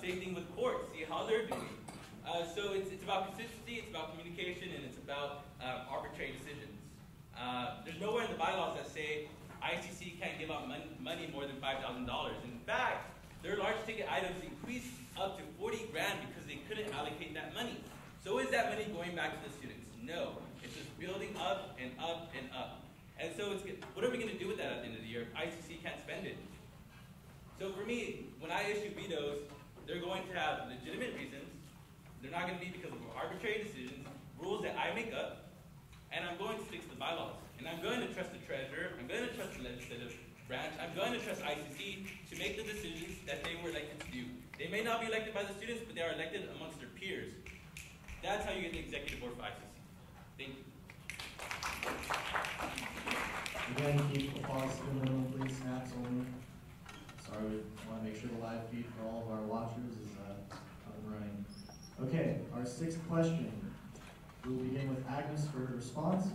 S2: Same thing with courts, see how they're doing. So it's about consistency, it's about communication, and it's about arbitrary decisions. There's nowhere in the bylaws that say ICC can't give out money more than $5,000. In fact, their large ticket items increased up to 40 grand because they couldn't allocate that money. So is that money going back to the students? No. It's just building up and up and up. And so what are we going to do with that at the end of the year if ICC can't spend it? So for me, when I issue vetoes, they're going to have legitimate reasons. They're not going to be because of arbitrary decisions, rules that I make up, and I'm going to stick to the bylaws. And I'm going to trust the treasurer, I'm going to trust the legislative branch, I'm going to trust ICC to make the decisions that they were like They may not be elected by the students, but they are elected amongst their peers. That's how you get the executive board for ICC. Thank you.
S9: Again, keep applause to the minimum, please. Snaps only. Sorry, we want to make sure the live feed for all of our watchers is up and running. Okay, our sixth question. We will begin with Agnes for her response.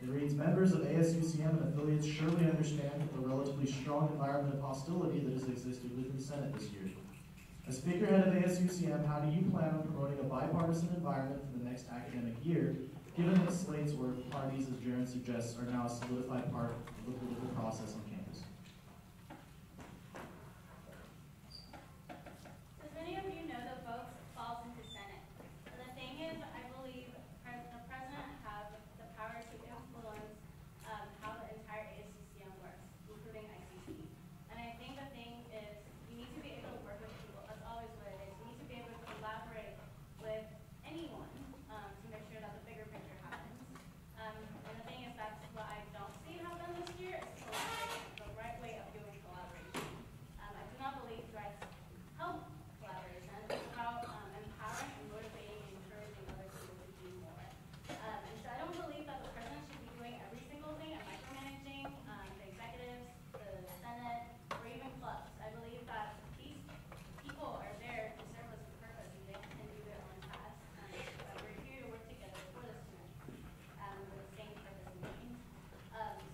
S9: It reads, members of ASUCM and affiliates surely understand the relatively strong environment of hostility that has existed within the Senate this year. As figurehead of ASUCM, how do you plan on promoting a bipartisan environment for the next academic year, given that slates or parties, as Jaron suggests, are now a solidified part of the political process on campus?
S11: As many of you know, the vote falls into Senate. And the thing is, I believe the president has the power to influence how the entire ASUCM works, including ICC. And I think the thing is, you need to be able to work with people. That's always what it is. You need to be able to collaborate with anyone to make sure that the bigger picture happens. And the thing is, that's what I don't see happen this year, is collaboration, the right way of doing collaboration. I do not believe threats help collaboration. It's about empowering and motivating and encouraging other people to do more. And so I don't believe that the president should be doing every single thing and micromanaging the executives, the Senate, or even clubs. I believe that these people are there to serve us a purpose and they can do their own tasks. That we're here to work together for the students with the same purpose in mind.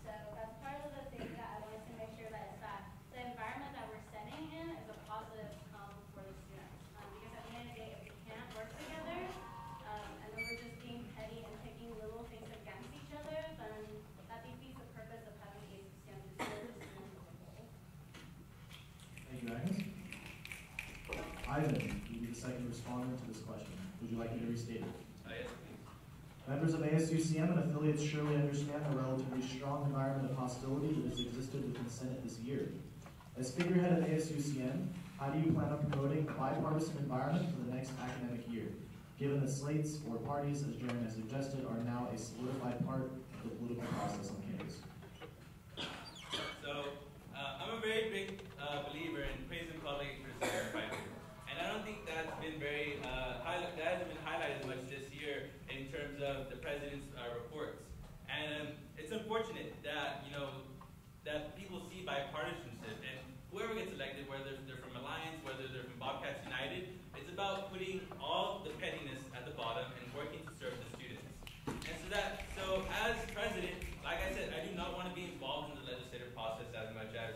S11: So that's part of the thing that I wanted to make sure that is that the environment that we're setting in is a positive for the students. Because at the end of the day, if we can't work together, and then we're just being petty and taking little things against each other, then that defeats the purpose of having ASUCM to serve the students as a whole.
S9: Thank you, Agnes. Ivan, you be the second respondent to this question. Would you like me to restate it?
S2: Yes, please.
S9: Members of ASUCM and affiliates surely understand the relatively strong environment of hostility that has existed within the Senate this year. As figurehead of ASUCM, how do you plan on promoting a bipartisan environment for the next academic year, given that slates or parties, as Jaron has suggested, are now a solidified part of the political process on campus?
S2: So, I'm a very big believer in praise in public, criticism in private. And I don't think that's been very, that hasn't been highlighted much this year in terms of the president's reports. And it's unfortunate that, that people see bipartisanship and whoever gets elected, whether they're from Alliance, whether they're from Bobcats United, it's about putting all the pettiness at the bottom and working to serve the students. And so as president, like I said, I do not want to be involved in the legislative process as much as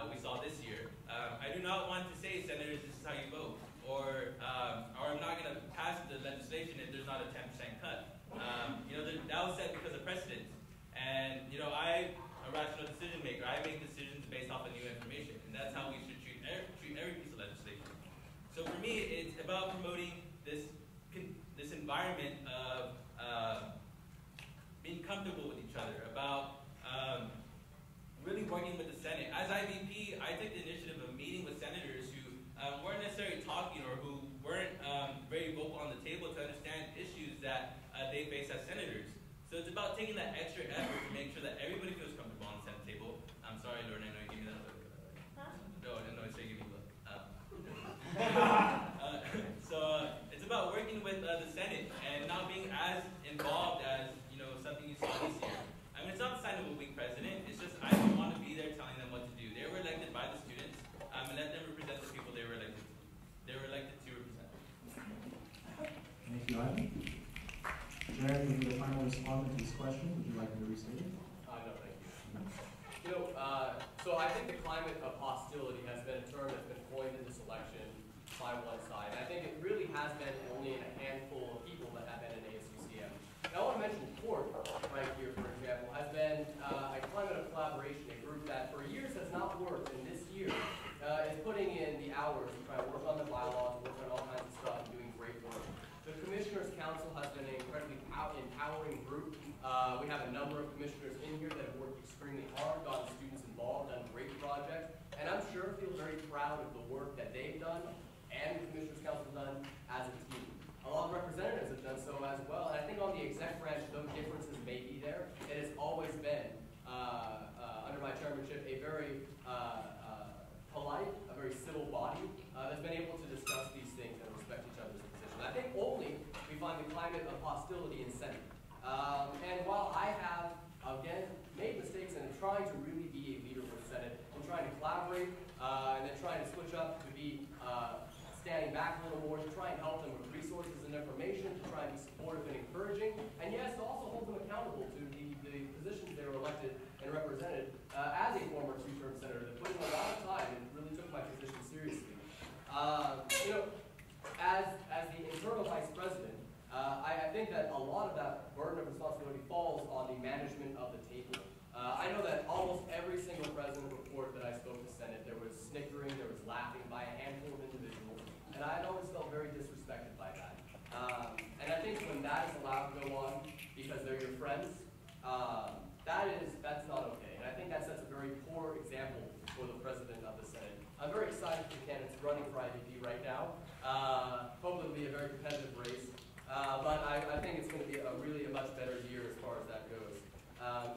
S2: we saw this year. I do not want to say, senators, this is how you vote, or I'm not going to pass the legislation if there's not a 10% cut. That was set because of precedent. And, I'm a rational decision maker. I make decisions based off of new information, and that's how we should treat every piece of legislation. So for me, it's about promoting this environment of being comfortable with each other, about really working with the Senate. As IVP, I took the initiative of meeting with senators who weren't necessarily talking or who weren't very vocal on the table to understand issues that they face as senators. So it's about taking that extra effort to make sure that everybody feels comfortable on the Senate table. I'm sorry, Lauren, I know you gave me that look. No, it's say give me a look. So it's about working with the Senate and not being as involved as something you saw this year. I mean, it's not a sign of a weak president. It's just I don't want to be there telling them what to do. They were elected by the students, and let them represent the people they were elected to. They were elected to represent.
S9: Thank you, Ivan. Jaron, you be the final respondent to this question. Would you like me to restate it?
S10: No, thank you. So I think the climate of hostility has been a term that's been coined in this election by one side. And I think it really has been only in a handful of people that have been in ASUCM. Now, I want to mention Court right here, for example, has been a climate of collaboration, a group that for years has not worked, and this year is putting in the hours to try to work on the bylaws, work on all kinds of stuff, and doing great work. The Commissioners' Council has been an incredibly empowering group. We have a number of commissioners in here that have worked extremely hard, gotten students involved, done great projects, and I'm sure feel very proud of the work that they've done and the Commissioners' Council has done as a team. A lot of representatives have done so as well, and I think on the exec branch, though differences may be there, it has always been, under my chairmanship, a very polite, a very civil body that's been able to discuss up, to be standing back a little more, to try and help them with resources and information, to try and be supportive and encouraging, and yes, to also hold them accountable to the positions they were elected and represented. As a former two-term senator that put in a lot of time and really took my position seriously. As the internal vice president, I think that a lot of that burden of responsibility falls on the management of the table. I know that almost every single president report that I spoke to Senate, there was snickering, there was laughing by a handful of individuals, and I always felt very disrespected by that. And I think when that is allowed to go on because they're your friends, that's not okay. And I think that sets a very poor example for the president of the Senate. I'm very excited for the candidates running for IVP right now. Hopefully it'll be a very competitive race. But I think it's going to be really a much better year as far as that goes.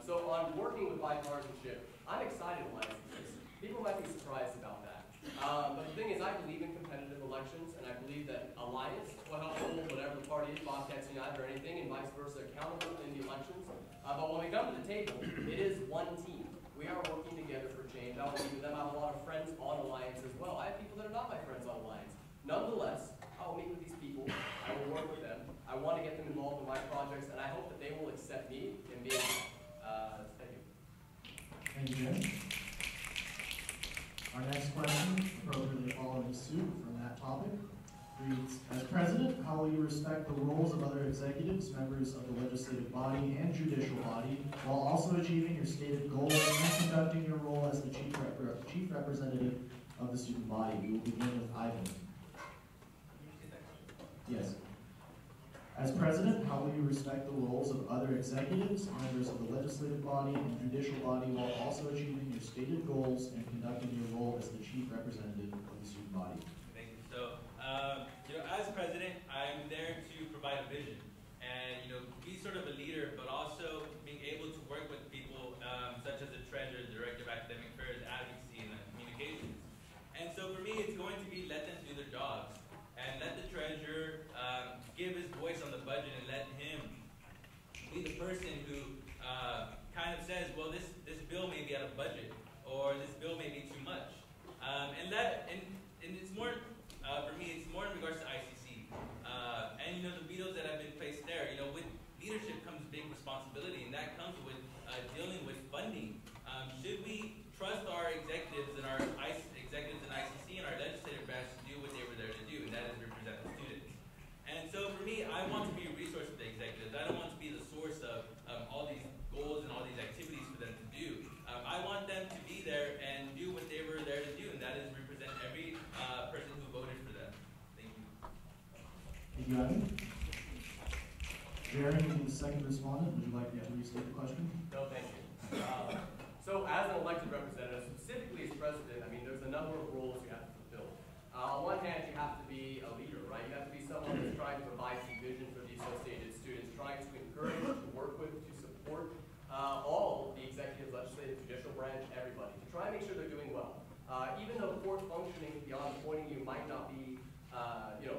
S10: So on working with bipartisanship, I'm excited when I see this. People might be surprised about that. But the thing is, I believe in competitive elections, and I believe that alliance will help hold whatever the party is, Bobcats United or anything, and vice versa, accountable in the elections. But when we come to the table, it is one team. We are working together for change. I will meet with them. I have a lot of friends on Alliance as well. I have people that are not my friends on Alliance. Nonetheless, I will meet with these people. I will work with them. I want to get them involved in my projects, and I hope that they will accept me in being. Thank you.
S9: Thank you, Jim. Our next question, appropriately following suit from that topic, reads, as president, how will you respect the roles of other executives, members of the legislative body and judicial body, while also achieving your stated goals and conducting your role as the chief representative of the student body? We will begin with Ivan. Yes. As president, how will you respect the roles of other executives, members of the legislative body and judicial body, while also achieving your stated goals and conducting your role as the chief representative of the student body?
S2: Thank you. So, as president, I'm there to provide a vision and, be sort of a leader, but also being able to work with people such as the treasurer, the director of academic affairs, advocacy, and communications. And so for me, it's going to be let them do their jobs and let the treasurer give his voice on the budget and let him be the person who kind of says, well, this bill may be out of budget or this bill may be too much. And it's more, for me, it's more in regards to ICC. And, the vetoes that have been placed there, with leadership comes big responsibility, and that comes with dealing with funding. Should we trust our executives and our executives in ICC and our legislative branch to do what they were there to do, and that is represent the students? And so for me, I want to be a resource for the executives. I don't want to be the source of all these goals and all these activities for them to do. I want them to be there and do what they were there to do, and that is represent every person who voted for them. Thank you.
S9: Thank you, Ivan. Jaron, you the second respondent. Would you like me to restate the question?
S10: No, thank you. So as an elected representative, specifically as president, there's a number of roles you have to fulfill. On one hand, you have to be a leader, right? You have to be someone who's trying to provide some vision for the associated students, trying to encourage, to work with, to support all the executive, legislative, judicial branch, everybody, to try and make sure they're doing well. Even though court functioning beyond appointing you might not be,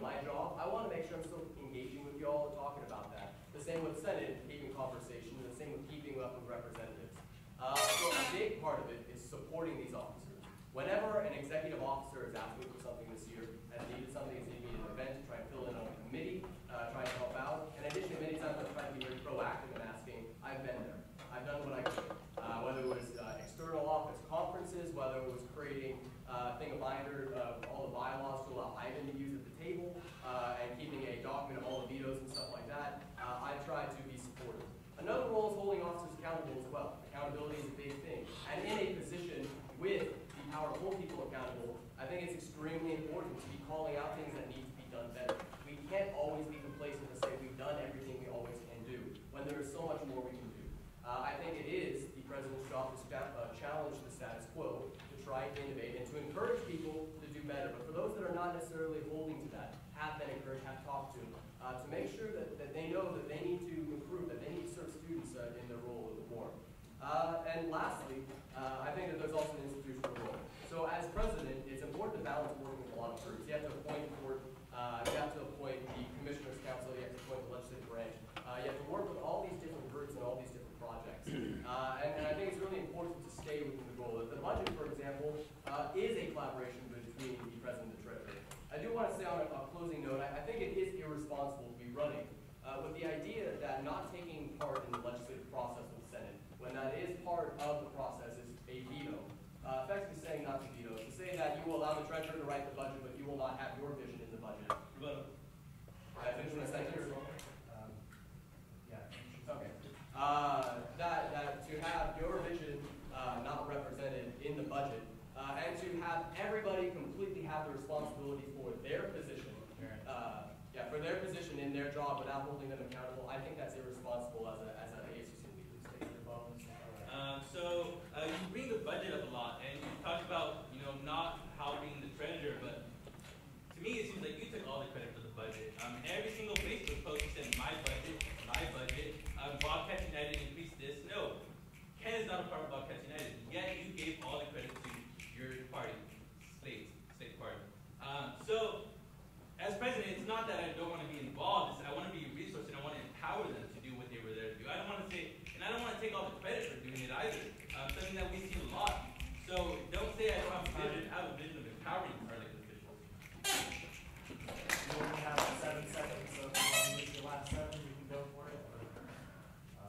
S10: my job, I want to make sure I'm still engaging with you all and talking about that. The same with Senate, keeping conversation, and the same with keeping up with representatives. So a big part of it is supporting these officers. Whenever an executive officer is asking for something this year, has needed something, has needed an event to try and fill in on a committee, trying to help out. In addition, many times I've tried to be very proactive in asking. I've been there. I've done what I could. Whether it was external office conferences, whether it was creating a binder of all the bylaws to allow Ivan to use at the table, and keeping a document of all the vetoes and stuff like that, I've tried to be supportive. Another role is holding officers accountable as well. Accountability is a big thing. And in a position with the power to hold people accountable, I think it's extremely important to be calling out things that need to be done better. We can't always be complacent to say we've done everything we always can do, when there is so much more we can do. I think it is the president's job to challenge the status quo, to try and innovate, and to encourage people to do better. But for those that are not necessarily holding to that, have been encouraged, have talked to make sure that they know that they need to improve, that they need to serve students in their role a little more. And lastly, I think that there's also an institutional role. So as president, it's important to balance working with a lot of groups. You have to appoint board, you have to appoint the commissioners council, you have to appoint the legislative branch. You have to work with all these different groups and all these different projects. And I think it's really important to stay within the goal. The budget, for example, is a collaboration between being the president and the treasurer. I do want to say on a closing note, I think it is irresponsible to be running with the idea that not taking part in the legislative process of the Senate, when that is part of the process, is a veto. Effectively saying not to veto, to say that you will allow the treasurer to write the budget, but you will not have your vision in the budget. I finish my sentence? Okay. That to have your vision not represented in the budget, and to have everybody completely have the responsibility for their position, for their position in their job without holding them accountable, I think that's irresponsible as an ASUCM leader.
S2: So you bring the budget up a lot, and you talk about not helping the treasurer, but to me it seems like you took all the credit for the budget. Every single Facebook post you said my budget, Bobcats United increased this. No, Ken is not a part of Bobcats United. Yet you gave all the credit to your party, state party. So as president, it's not that I don't want to be involved. It's I want to be a resource and I want to empower them to do what they were there to do. I don't want to say, and I don't want to take all the credit for doing it either. Something that we see a lot. So don't say I don't have a vision. I have a vision of empowering our elected officials.
S4: You only have 7 seconds, so if you want to use your last 7, you can go for it.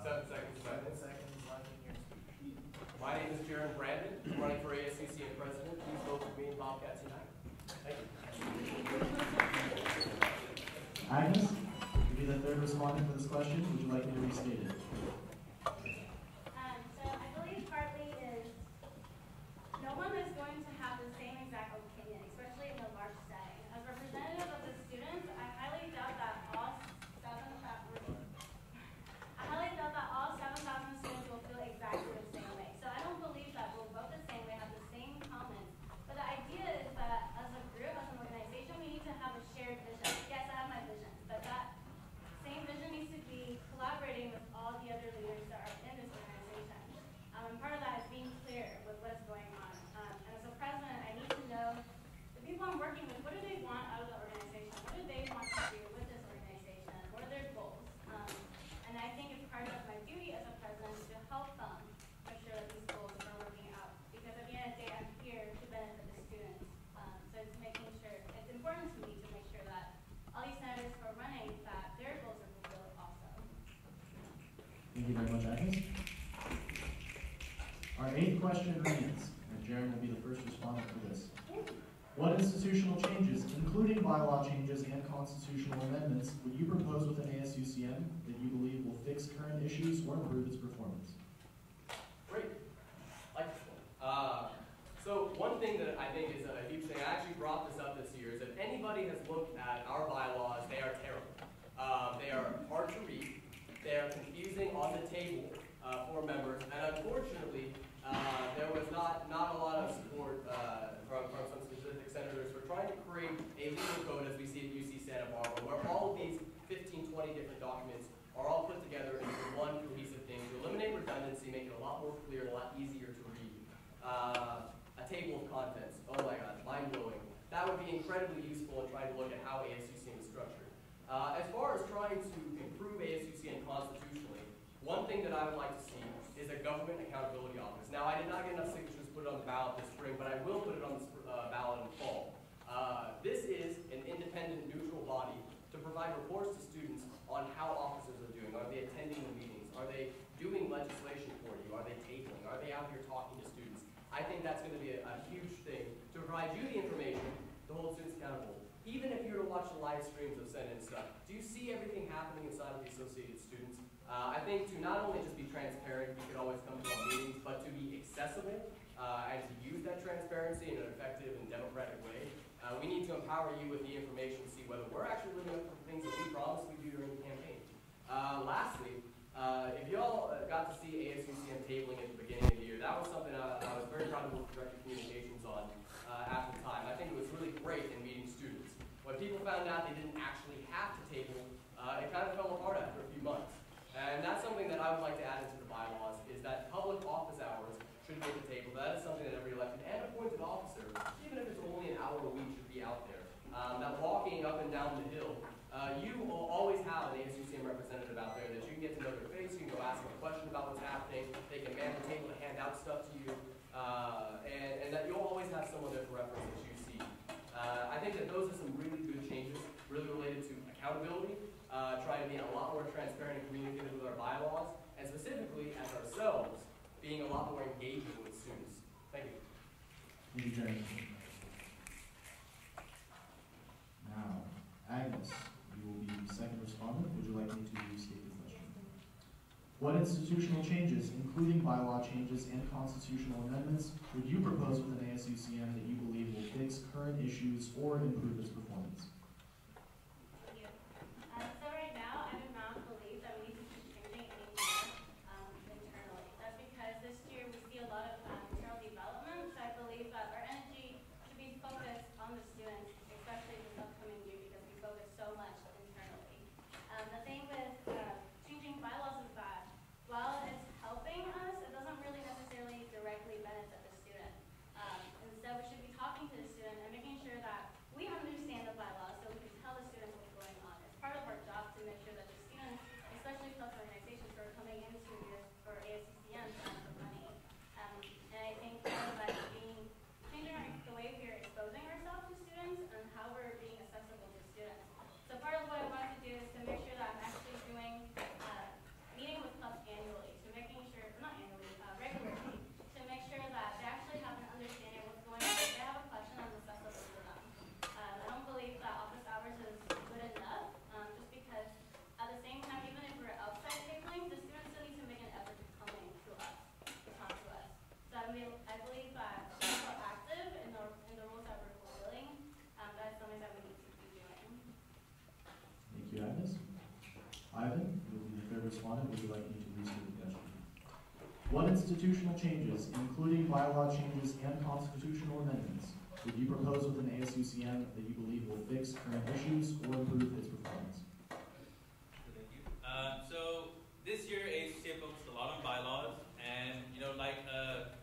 S10: 7 seconds.
S4: 7 seconds left in your speech.
S10: My name is Jaron Brandon. I'm running for ASUCM President. Please vote for me in Bobcats United. Thank you.
S9: Agnes, you'll be the third respondent for this question. Would you like me to restate it?
S11: So I believe partly is no one is going to have the same exact opinion, especially in a large setting. As representative of the students, I highly doubt that all 7,000 students will feel exactly the same way. So I don't believe that we'll vote the same way, have the same comments. But the idea is that as a group, as an organization, we need to have a shared vision. Yes, I have my vision, but that same vision needs to be collaborating with all the other leaders that are in this organization. And part of that is being clear with what's going on. And as a president, I need to know the people I'm working with, what do they want out of the organization? What do they want to do with this organization? What are their goals? And I think it's part of my duty as a president to help them make sure that these goals are working out. Because at the end of the day, I'm here to benefit the students. So it's making sure, it's important to me to make sure that all these senators who are running, that their goals are fulfilled also.
S9: Thank you very much, Agnes. Our 8th question reads, and Jaron will be the first respondent for this. What institutional changes, including bylaw changes and constitutional amendments, would you propose within ASUCM that you believe will fix current issues or improve its performance?
S10: Great. Like this one. So one thing that I think is a huge thing, I actually brought this up this year, is if anybody has looked at our bylaws, they are terrible. They are hard to read. They are confusing on the table for members, and unfortunately, there was not a lot of support from some specific senators for trying to create a legal code as we see at UC Santa Barbara, where all of these 15, 20 different documents are all put together into one cohesive thing to eliminate redundancy, make it a lot more clear and a lot easier to read. A table of contents, oh my gosh, mind-blowing. That would be incredibly useful in trying to look at how ASUCM is structured. As far as trying to improve ASUCM constitutionally, one thing that I would like to see is a government accountability office. Now, I did not get enough signatures to put it on the ballot this spring, but I will put it on the ballot in the fall. This is an independent, neutral body to provide reports to students on how officers are doing. Are they attending the meetings? Are they doing legislation for you? Are they tabling? Are they out here talking to students? I think that's going to be a huge thing to provide you the information to hold students accountable. Even if you were to watch the live streams of Senate and stuff, do you see everything happening inside of the Associated Students? I think to not only just be transparent, you could always come to our meetings, but to be accessible and to use that transparency in an effective and democratic way. We need to empower you with the information to see whether we're actually living up to the things that we promised we'd do during the campaign. Lastly, if you all got to see ASUCM tabling at the beginning of the year, that was something I was very proud to work with Director of Communications on at the time. I think it was really great in meeting students. When people found out they didn't actually have to table, it kind of fell apart after a few months. And that's something that I would like to add into the bylaws, is that public office hours should be at the table. That is something that every elected and appointed officer, even if it's only an hour a week, should be out there. That walking up and down the hill, you will always have an ASUCM representative out there that you can get to know their face, you can go ask them a question about what's happening, they can man the table to hand out stuff to you, and that you'll always have someone there for reference that you see. I think that those are some really good changes, really related to accountability, trying to be a lot more transparent and communicative with our bylaws, and specifically as ourselves, being a lot more engaging with students. Thank you.
S9: Thank you, Jaron. Now, Agnes, you will be the second respondent. Would you like me to restate the question? What institutional changes, including bylaw changes and constitutional amendments, would you propose within ASUCM that you believe will fix current issues or improve its performance?
S11: Thank you. So right now, I do not believe that we need to keep changing anymore internally. That's because this year we see a lot of internal development, so I believe that our energy should be focused on the students, especially this upcoming year, because we focus so much internally. The thing with changing bylaws is that while it's helping us, it doesn't really necessarily directly benefit the student. Instead, we should be talking to the student and making sure that we understand the bylaws so we can tell the students what's going on. It's part of our job to make sure that the students, especially plus organizations who are coming into this for ASUCM, earn some money. And I think part of that is changing the way we are exposing ourselves to students and how we're being accessible to students. So part of what I wanted to do is to make sure that I'm actually doing meeting with clubs annually, to making sure, not annually, regularly, to make sure that they actually have an understanding of what's going on. If they have a question, I'm accessible to them. I don't believe that office hours is good enough, just because at the same time, even if we're outside tabling, the students still need to make an effort to come in to us, to talk to us. So I believe that being proactive in the roles that we're fulfilling, that's something that we need to be doing.
S9: Thank you, Agnes. Ivan, you will be the third respondent. Would you like me to restate the question? What institutional changes, including bylaw changes and constitutional amendments, would you propose within ASUCM that you believe will fix current issues or improve its performance?
S2: Thank you. So this year, ASUCM focused a lot on bylaws, and like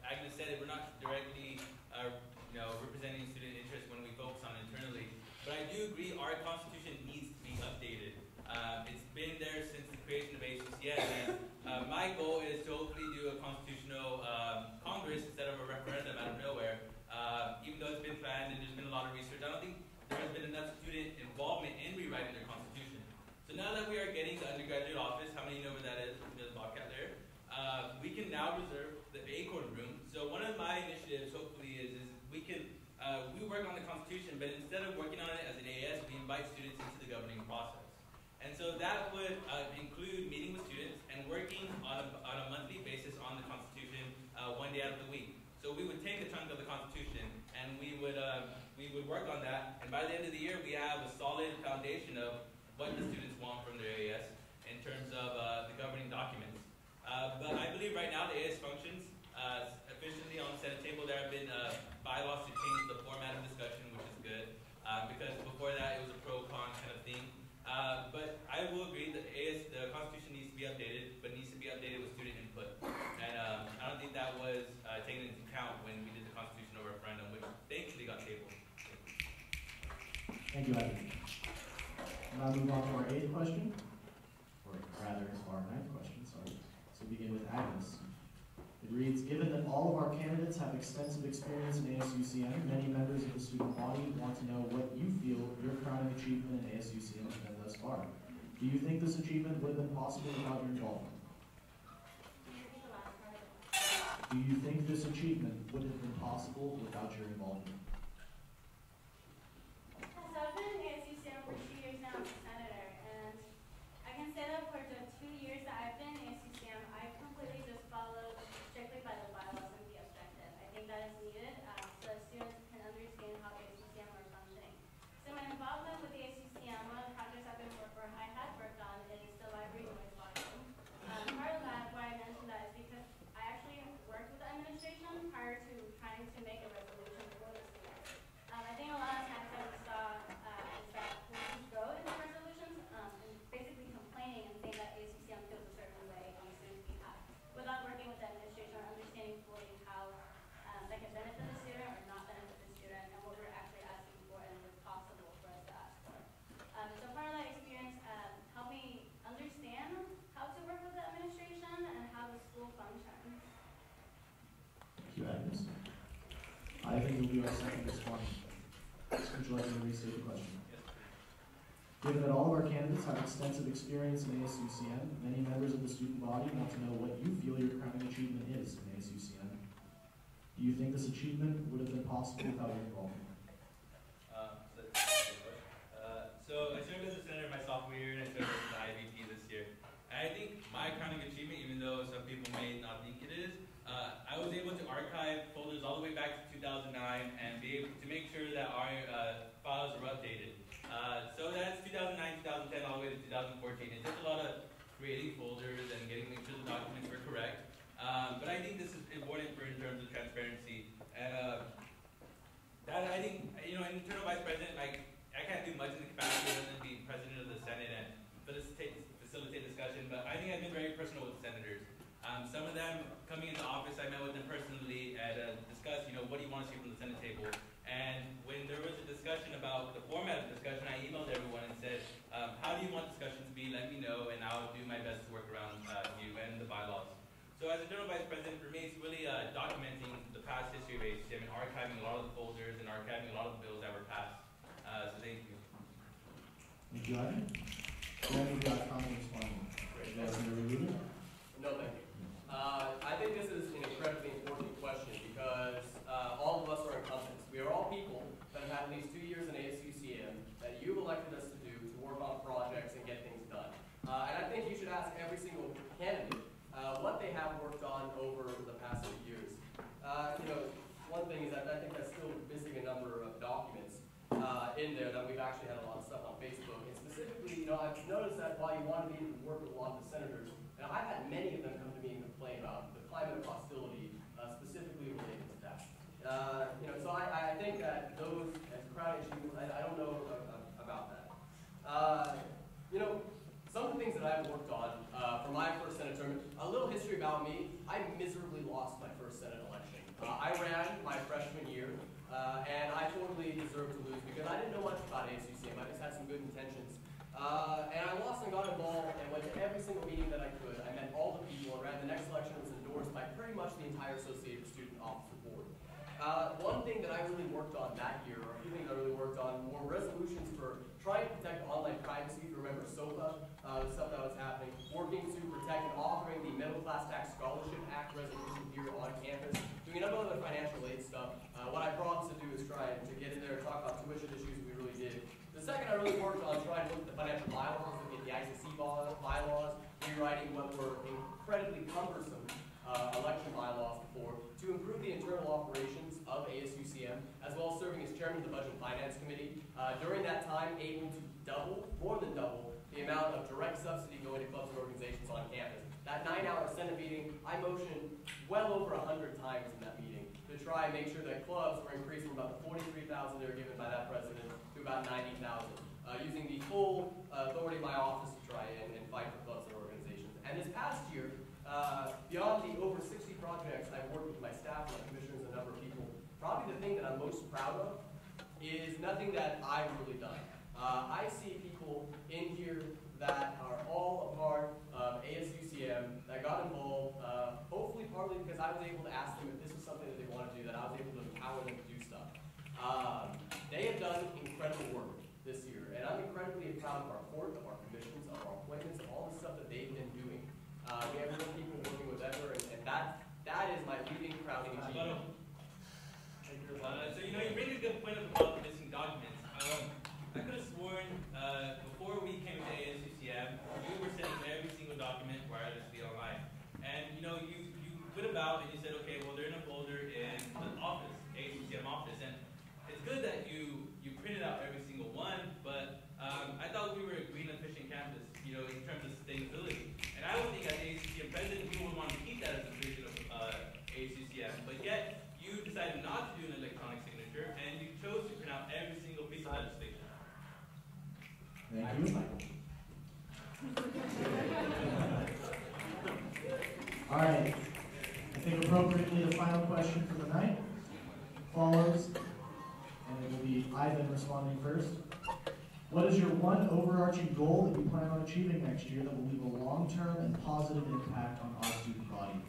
S2: Agnes said, we're not directly representing student interest when we focus on internally. But I do agree our constitution needs to be updated. It's been there since the creation of ASUCM, and my goal is to hopefully do a constitutional Congress instead of a referendum out of nowhere. Even though it's been planned and there's been a lot of research, I don't think there has been enough student involvement in rewriting their constitution. So now that we are getting the undergraduate office, how many know where that is? There's a Bobcat there. We can now reserve the A-Court room. So one of my initiatives, hopefully, is we can we work on the Constitution, but instead of working on it as an AS, we invite students into the governing process. And so that would include meeting with students and working on a monthly basis on the Constitution one day out of the week. So we would take a chunk of the Constitution and we would work on that. And by the end of the year, we have a solid foundation of what the students want from their AS in terms of the governing documents. But I believe right now the AS functions efficiently on the Senate table. There have been bylaws to change the format of discussion, which is good, because before that it was a pro-con kind of thing. But I will agree that the Constitution needs to be updated, but needs to be updated with student input. And I don't think that was taken into account when we did the constitutional referendum, which thankfully got tabled.
S9: Thank you, Ivan. Now move on to our eighth question, or rather our ninth question, sorry. So begin with Agnes. It reads, given that all of our candidates have extensive experience in ASUCM, many members of the student body want to know what you feel your crowning achievement in ASUCM has been thus far. Do you think this achievement would have been possible without your involvement? Do you think this achievement would have been possible without your involvement?
S11: So I've been in ASUCM for 2 years now as a senator, and I can say that for the 2 years that I've been in ASUCM, I've completely just followed strictly by the bylaws and the objective. I think that is needed so that students can understand how ASUCM are functioning. So my involvement with the ASUCM, one of the projects I had worked on is the library noise volume. Part of that, why I mentioned that, is because I actually worked with the administration prior to trying to make a resolution for the
S9: restate the question. Given that all of our candidates have extensive experience in ASUCM, many members of the student body want to know what you feel your crowning achievement is in ASUCM. Do you think this achievement would have been possible without your involvement?
S2: So I served as a senator my sophomore year, and I served as the IVP this year. And I think my crowning achievement, even though some people may not think it is, I was able to archive folders all the way back to 2009 and be able to make sure that our files are updated. So that's 2009, 2010, all the way to 2014. It took a lot of creating folders and make sure the documents were correct. But I think this is important in terms of transparency. And that I think, you know, internal vice president, like, I can't do much in the capacity other than being president of the Senate and facilitate discussion, but I think I've been very personal with senators. Some of them coming into office, I met with them personally and discussed, you know, what do you want to see from the Senate table? And when there was a discussion about the format of the discussion, I emailed everyone and said, how do you want discussion to be? Let me know, and I'll do my best to work around you and the bylaws. So as a general vice president, for me, it's really documenting the past history of ASUCM and archiving a lot of the folders and archiving a lot of the bills that were passed. So thank you.
S9: Thank you, Ivan. Then we've got comment responding.
S10: Great.
S9: No,
S10: thank you. I think this is an incredibly important question because all of us are incumbents. We are all people that have had at least 2 years in ASUCM that you've elected us to do to work on projects and get things done. And I think you should ask every single candidate what they have worked on over the past few years. You know, one thing is that I think that's still missing a number of documents in there that we've actually had a lot of stuff on Facebook. And specifically, you know, I've noticed that while you want to be able to work with a lot of the senators, and I've had many of them come to me and complain about the climate of hostility specifically related to that. You know, so I think that those as crowd issues, I don't know about that. You know, some of the things that I've worked on for my first Senate term, a little history about me, I miserably lost my first Senate election. I ran my freshman year, and I totally deserved to lose because I didn't know much about ASUCM. I just had some good intentions. And I lost and got involved and went to every single meeting that I could. I met all the people and ran the next election was endorsed by pretty much the entire Associated Student Officer Board. One thing that I really worked on that year, or a few things I really worked on, were resolutions for trying to protect online privacy. If you remember SOPA, the stuff that was happening, working to protect and authoring the Middle Class Tax Scholarship Act resolution here on campus, doing a number of other financial aid stuff. What I promised to do is try to get in there and talk about tuition issues. We really did. The second, I really worked on trying to look at the financial bylaws, looking at the ICC bylaws, rewriting what were incredibly cumbersome election bylaws before, to improve the internal operations of ASUCM, as well as serving as chairman of the Budget and Finance Committee. During that time, able to double, more than double, the amount of direct subsidy going to clubs and organizations on campus. That 9-hour Senate meeting, I motioned well over 100 times in that meeting to try and make sure that clubs were increased from about the 43,000 they were given by that president to about 90,000, using the full authority of my office to try and fight for clubs and organizations. And this past year, beyond the over 60 projects I've worked with my staff, my commissioners, and a number of people, probably the thing that I'm most proud of is nothing that I've really done. I see people in here that are all a part of ASUCM that got involved, hopefully partly because I was able to ask them if this was something that they want to do, that I was able to empower them to do stuff. They have done incredible work this year, and I'm incredibly proud of our court, of our commissions, of our appointments, of all the stuff that they've been doing. We have more people working with ever, and that is my leading crowning achievement.
S2: So you know, you bring a good point up about the missing documents. I could have sworn before we came to ASUCM, you were sending every single document wirelessly online. And you know, you went about and you said, okay, well they're in a folder in the office, ASUCM office, and it's good that you printed out every single one, but I thought we were a green efficient campus, you know, in terms of sustainability. And I would think as ASUCM president, we would want to keep that as a vision of ASUCM, but yet you decided not to do an electronic signature, and you chose to print out every single piece of legislation.
S9: Thank you. All right. I think appropriately the final question for the night follows, and it will be Ivan responding first. What is your one overarching goal that you plan on achieving next year that will leave a long-term and positive impact on our student body?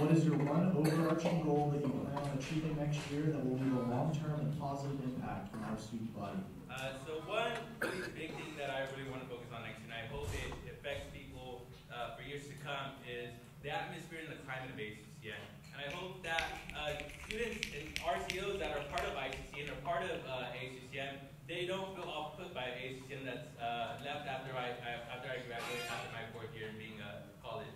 S9: What is your one overarching goal that you plan on achieving next year that will leave a long-term and positive impact on our student body?
S2: So one really big thing that I really want to focus on next year, and I hope it affects people for years to come, is the atmosphere and the climate of ASUCM. And I hope that students and RCOs that are part of ICC and are part of ASUCM, they don't feel off-put by ASUCM that's left after I graduate after my 4th year being college.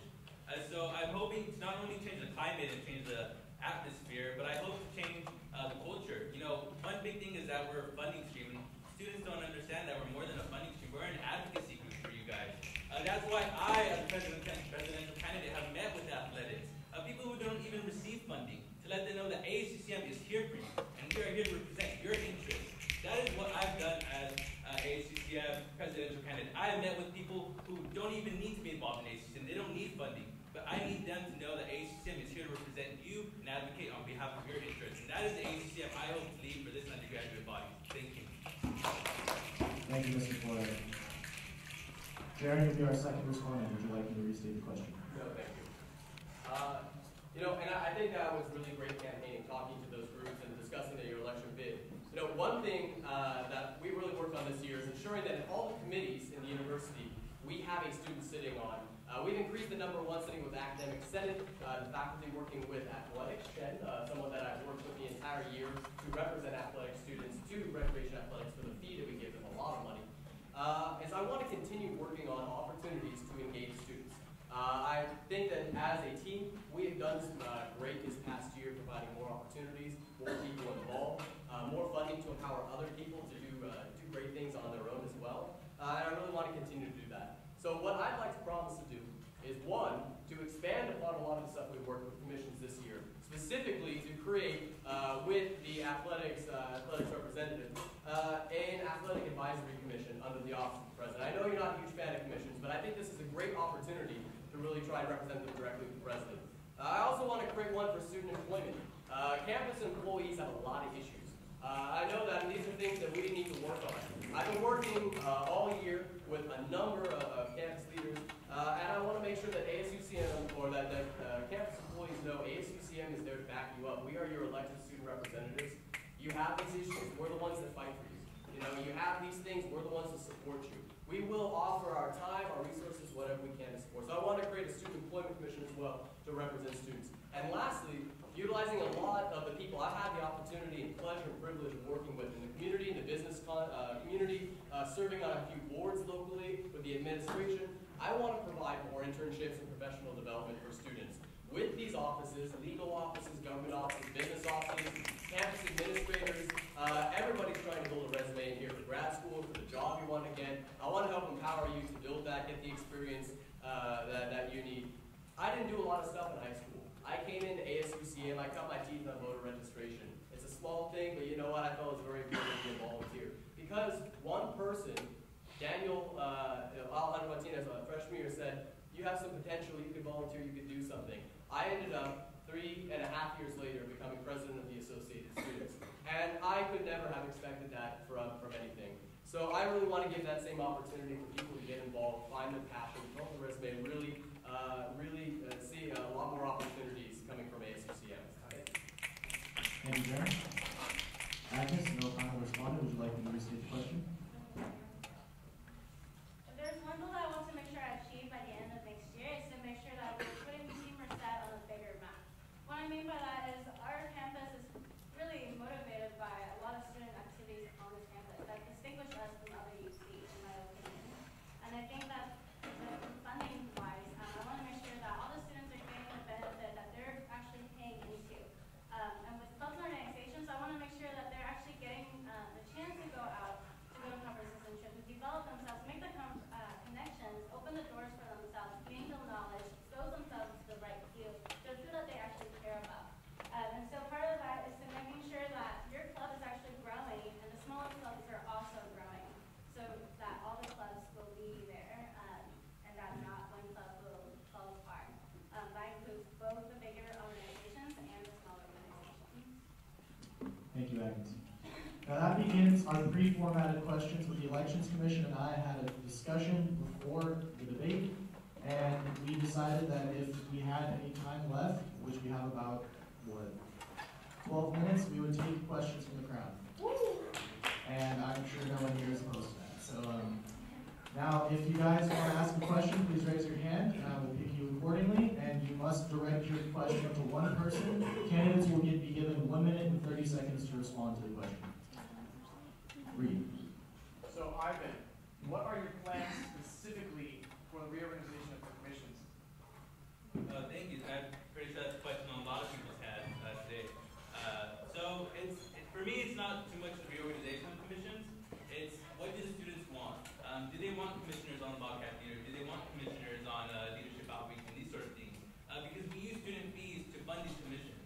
S2: So I'm hoping to not only change the climate and change the atmosphere, but I hope to change the culture. You know, one big thing is that we're a funding stream. Students don't understand that we're more than a funding stream. We're an advocacy group for you guys. That's why I, as a presidential candidate, have met with athletics, people who don't even receive funding, to let them know that ASUCM is here for you, and we are here to represent your interests. That is what I've done as ASUCM presidential candidate. I have met with people who don't even need to be involved in ASUCM. They don't need funding. But I need them to know that ASUCM is here to represent you and advocate on behalf of your interests. And that is the ASUCM I hope to lead for this undergraduate body. Thank you.
S9: Thank you, Mr. Flores. Jaron, you'll be our second respondent. Would you like me to restate the question?
S10: No, thank you. You know, and I think that was really great campaigning, talking to those groups and discussing your election bid. You know, one thing that we really worked on this year is ensuring that in all the committees in the university, we have a student sitting on. We've increased the number one sitting with academic senate, the faculty working with athletics, Shen, someone that I've worked with the entire year to represent athletic students to recreation athletics for the fee that we give them a lot of money. And so I want to continue working on opportunities to engage students. I think that as a team, we have done some great this past year, providing more opportunities, more people involved, more funding to empower other people to do great things on their own as well. And I really want to continue to do that. So what I'd like to promise to do is, one, to expand upon a lot of the stuff we've worked with commissions this year, specifically to create, with the athletics representative, an athletic advisory commission under the Office of the President. I know you're not a huge fan of commissions, but I think this is a great opportunity to really try and represent them directly with the President. I also want to create one for student employment. Campus employees have a lot of issues. I know that these are things that we need to work on. I've been working all year with a number of campus leaders, and I want to make sure that ASUCM, or that campus employees know ASUCM is there to back you up. We are your elected student representatives. You have these issues, we're the ones that fight for you. You know, you have these things, we're the ones that support you. We will offer our time, our resources, whatever we can to support. So I want to create a student employment commission as well to represent students. And lastly, utilizing a lot of the people I've had the opportunity and pleasure and privilege of working with in the community, in the business community, serving on a few boards locally with the administration. I want to provide more internships and professional development for students. With these offices, legal offices, government offices, business offices, campus administrators, everybody's trying to build a resume in here for grad school, for the job you want to get. I want to help empower you to build that, get the experience that you need. I didn't do a lot of stuff in high school. I came into ASUCM, I cut my teeth on voter registration. It's a small thing, but you know what? I felt it was very important to be a volunteer. Because one person, Daniel Alejandro Martinez, a freshman year, said, you have some potential, you could volunteer, you could do something. I ended up 3.5 years later becoming president of the Associated Students. And I could never have expected that from anything. So I really want to give that same opportunity for people to get involved, find their passion, develop their resume, really see a lot more opportunities coming from ASUCM.
S9: Thank you, Jaron. Agnes, no final respondent. Would you like me to restate the question?
S11: There's one goal that I want to make sure I achieve by the end of next year is to make sure that we're putting Team Merced on a bigger map. What I mean by that is our campus is really motivated by a lot of student activities on this campus that distinguish us from other UCs, in my opinion. And I think that funding-wise, I want to make sure that all the students are getting the benefit that they're actually paying into. And with clubs and organizations, I want to make sure that they're actually getting the chance to go out, to go to conferences and trips, to develop themselves, make the connections, open the doors for themselves, gain the knowledge, expose themselves to the right field, to the field that they actually care about. And so part of that is to making sure that your club is actually growing and the smaller clubs are also growing, so that all the clubs will be there and that not one club will fall apart. That includes both the bigger organizations and the smaller organizations.
S9: Thank you, Agnes. Now that begins our pre-formatted questions with the Elections Commission, and I had a discussion before the debate, and we decided that if we had any time left, which we have about, 12 minutes, we would take questions from the crowd. And I'm sure no one here is opposed to that. So now, if you guys want to ask a question, please raise your hand, and I will pick you accordingly. And you must direct your question to one person. Candidates will be given 1 minute and 30 seconds to respond to the question. Read.
S4: So, Ivan, what are your plans specifically for the reorganization of the commissions?
S2: Thank you. I'm pretty sure that's a question a lot of people's had today. So for me, it's not too much the reorganization of commissions. It's what do the students want? Do they want commissioners on the Bobcat Theater? Do they want commissioners on leadership outreach and these sort of things? Because we use student fees to fund these commissions.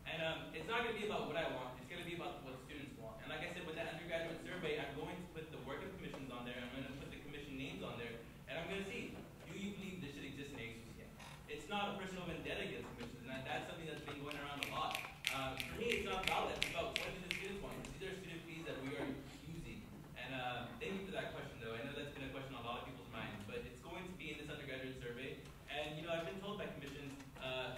S2: And it's not going to be about what I want. It's going to be about what students want. And like I said, with that undergraduate survey, I'm going to put the work of commissions on there. I'm going to put the commission names on there. And I'm going to see, do you believe this should exist in ASUCM? It's not a personal vendetta against commissions. And that's something that's been going around a lot. For me, it's not about that. It's about what do the students want. These are student fees that we are using. And thank you for that question, though. I know that's been a question on a lot of people's minds. But it's going to be in this undergraduate survey. And, you know, I've been told by commissions,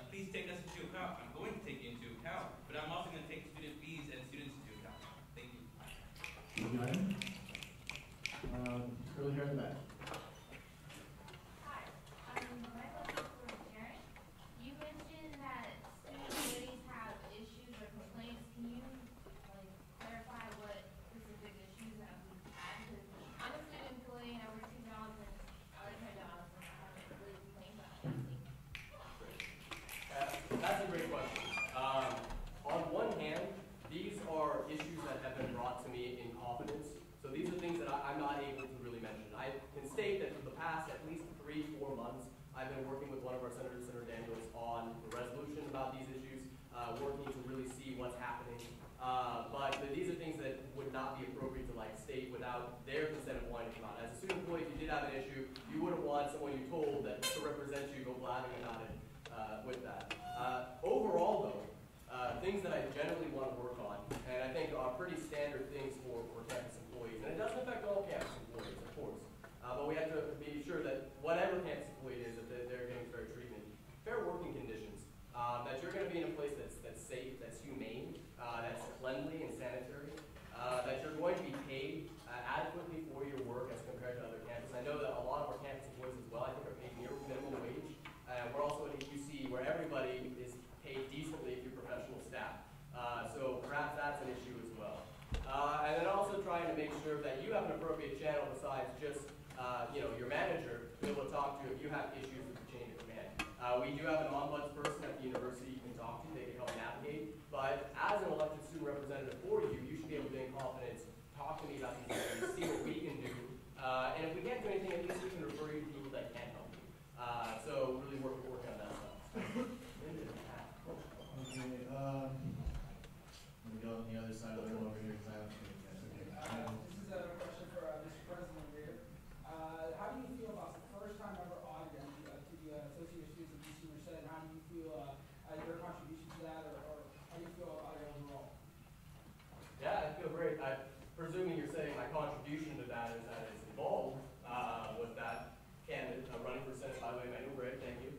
S2: please take us into account. I'm going to take you into account. But I'm also going to take student fees and students into account. Thank you.
S9: You got it? Curly hair in the back.
S11: Hi, my question is for Jaron. You mentioned that student committees have issues or complaints. Can you clarify what specific issues have we had? Because I'm a student employee and I work 2 jobs and other 10 jobs and I haven't really complained about anything.
S10: That's a great question. On one hand, these are issues that have been brought to me in confidence. So these are things that I'm not able to really mention. I can state that for the past at least 3-4 months, I've been working with one of our senators, Senator Daniels, on the resolution about these issues, working to really see what's happening. But these are things that would not be appropriate to state without their consent of wanting to come out. As a student employee, if you did have an issue, you wouldn't want someone you told that to represent you go blabbing about it with that. Overall, though, things that I generally want to work on, and I think are pretty standard things for campus employees, and it doesn't affect all campus employees, of course, but we have to be sure that whatever campus employee is, that they're getting fair treatment. Fair working conditions, that you're going to be in a place that's safe, that's humane, that's cleanly and sanitary, that you're going to be paid adequately for your work as compared to other campuses. I know that a lot of our campus employees as well, I think, are paid near minimum wage. We're also at AUC where everybody is paid decently if you're professional staff. So perhaps that's an issue as well. And then also trying to make sure that you have an appropriate channel besides just your manager to be able to talk to if you have issues with the chain of command. We do have an ombuds person at the university you can talk to. They can help navigate. But as an elected student representative for you, you should be able to, in confidence, talk to me about these issues, see what we can do. And if we can't do anything, at least we can refer you to people that can help you. So really working on that stuff.
S9: Okay, let me go on the other side of the room over here because I have to take that. Okay.
S12: This is a question for Mr. President here. How do you feel about the first time ever audit to the Associated Students of UC Merced, and how do you feel your contribution to that, or how do you feel about it overall?
S10: Yeah, I feel great. I'm presuming you're saying my contribution to that is that it's involved with that candidate running for Senate. By the way, Manuel Gray, thank you.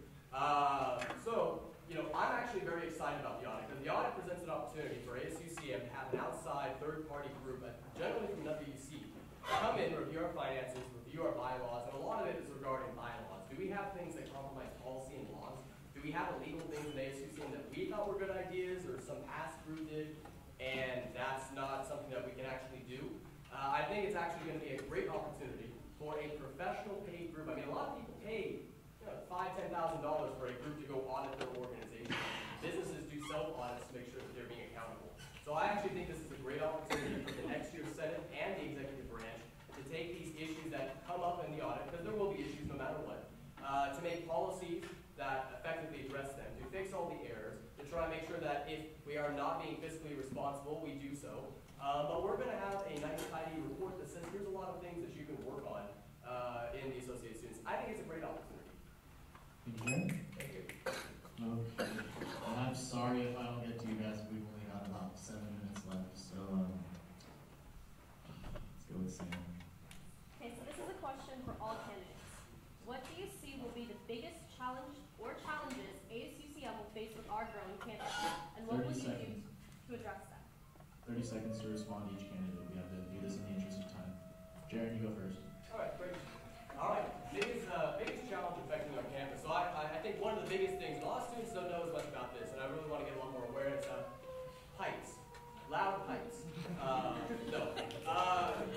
S10: I'm actually very excited about the audit, because the audit presents an opportunity for ASUCM to have an outside third-party group, generally from WUC, come in, review our finances, review our bylaws, and a lot of it is regarding bylaws. Do we have things that compromise policy and laws? Do we have illegal things in ASUCM that we thought were good ideas or some past group did, and that's not something that we can actually do? I think it's actually going to be a great opportunity for a professional paid group. I mean, a lot of people pay $5,000, $10,000 for a group to go audit their organization. Businesses do self-audits to make sure that they're being accountable. So I actually think this is a great opportunity for the next year's Senate and the executive branch to take these issues that come up in the audit, because there will be issues no matter what, to make policies that effectively address them, to fix all the errors, to try and make sure that if we are not being fiscally responsible, we do so. But we're going to have a nice, tidy report that says here's a lot of things that you can work on in the Associated Students. I think it's a great opportunity.
S9: Thank you.
S10: Thank you.
S9: Okay. And I'm sorry if I don't get to you guys. We've only got about 7 minutes left. So let's go with Sam.
S13: Okay, so this is a question for all candidates. What do you see will be the biggest challenge or challenges ASUCM will face with our growth
S9: 30 seconds to respond to each candidate. We have to do this in the interest of time. Jaron, you go first.
S10: All right, great. All right, biggest challenge affecting our campus. So I think one of the biggest things, and a lot of students don't know as much about this, and I really want to get a lot more awareness of heights, loud heights. So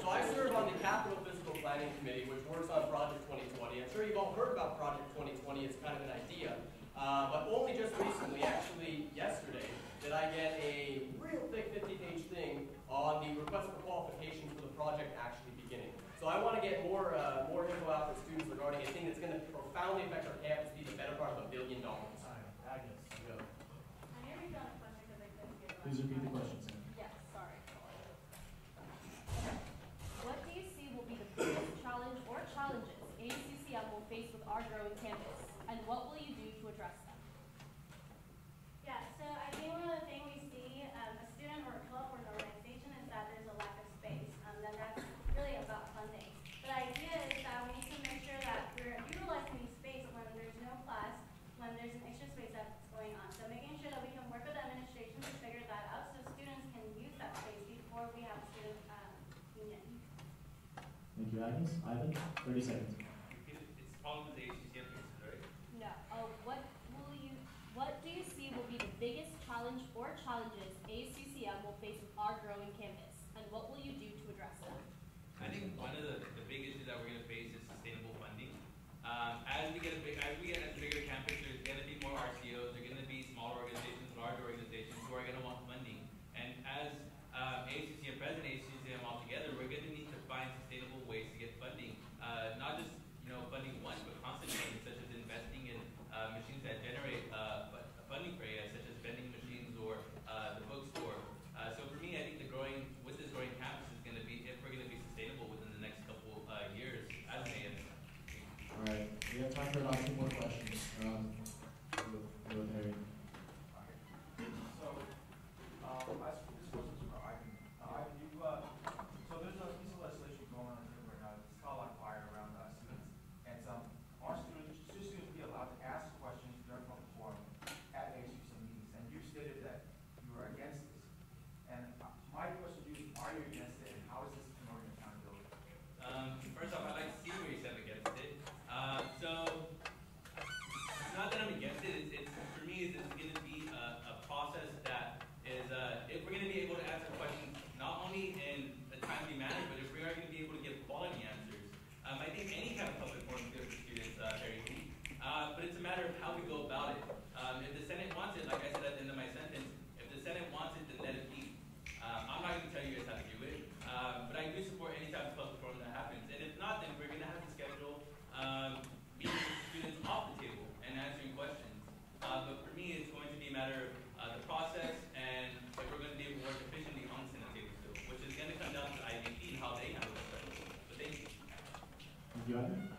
S10: I serve on the Capital Physical Planning Committee, which works on Project 2020. I'm sure you've all heard about Project 2020. It's kind of an idea, but only just recently, actually yesterday, did I get a real thick 50-page thing on the request for qualification for the project actually beginning. So I want to get more info out for students regarding a thing that's going to profoundly affect our campus, be the better part of $1 billion.
S9: Agnes, go.
S11: I never done a question because I couldn't get it.
S9: Please repeat the question, Sam.
S13: Yes, sorry. What do you see will be the biggest challenge or challenges ASUCM will face with our growing campus, and what will you do to address them?
S11: Yeah, so I think one of the things we see a student or a club or an organization is that there's a lack of space. Then that's really about funding. But the idea is that we need to make sure that we're utilizing the space when there's no class, when there's an extra space that's going on. So making sure that we can work with the administration to figure that out so students can use that space before we have student union.
S9: Thank you, Agnes. Ivan, 30 seconds.
S2: It's a problem with the ASUCM cases, right?
S13: No. What do you see will be the biggest challenge or challenges ASUCM will face with our growing campus, and what will you do to address them?
S2: I think one of the big issues that we're going to face is sustainable funding. As we get a bigger campus, there's going to be more RCOs. There are going to be smaller organizations, larger organizations who are going to want funding. And as ASUCM President, ASUCM altogether, we're going to need to find sustainable ways to get funding. Not just funding once, but constant funding, such as investing in machines that generate funding for AI, such as vending machines or the bookstore. So for me, I think with this growing campus is going to be, if we're going to be sustainable within the next couple years as an ASUCM.
S9: All right, we have time for about 2 more questions. Go with Harry.
S14: So, this question's for Ivan. Ivan, so there's a piece of legislation going on right now. It's called like fire around students. And should students be allowed to ask questions during public forum at ASUCM meetings? And you stated that you were against this. And my question to you is, are you against it, and how is this promoting accountability?
S2: First off, I'd like to see where you said against it. So, it's not that I'm against it. For me, it's going to be a process that is, if we're going to be able to answer questions not only in a timely manner, but if we are going to be able to give quality answers. I think any kind of public forum is good for students, very key. But it's a matter of how we go about it. If the Senate wants it, like I said at the end of my sentence, if the Senate wants it, then let it be. I'm not going to tell you guys how to do it, but I do support any type of public forum that happens. And if not, then we're going to have to schedule meetings with students off the table and answering questions. But for me, it's going to be a matter of the process and if we're going to be able to work efficiently on the Senate table still, which is going to come down to the IVP and how they handle it. But thank you.
S9: Thank you, Ivan.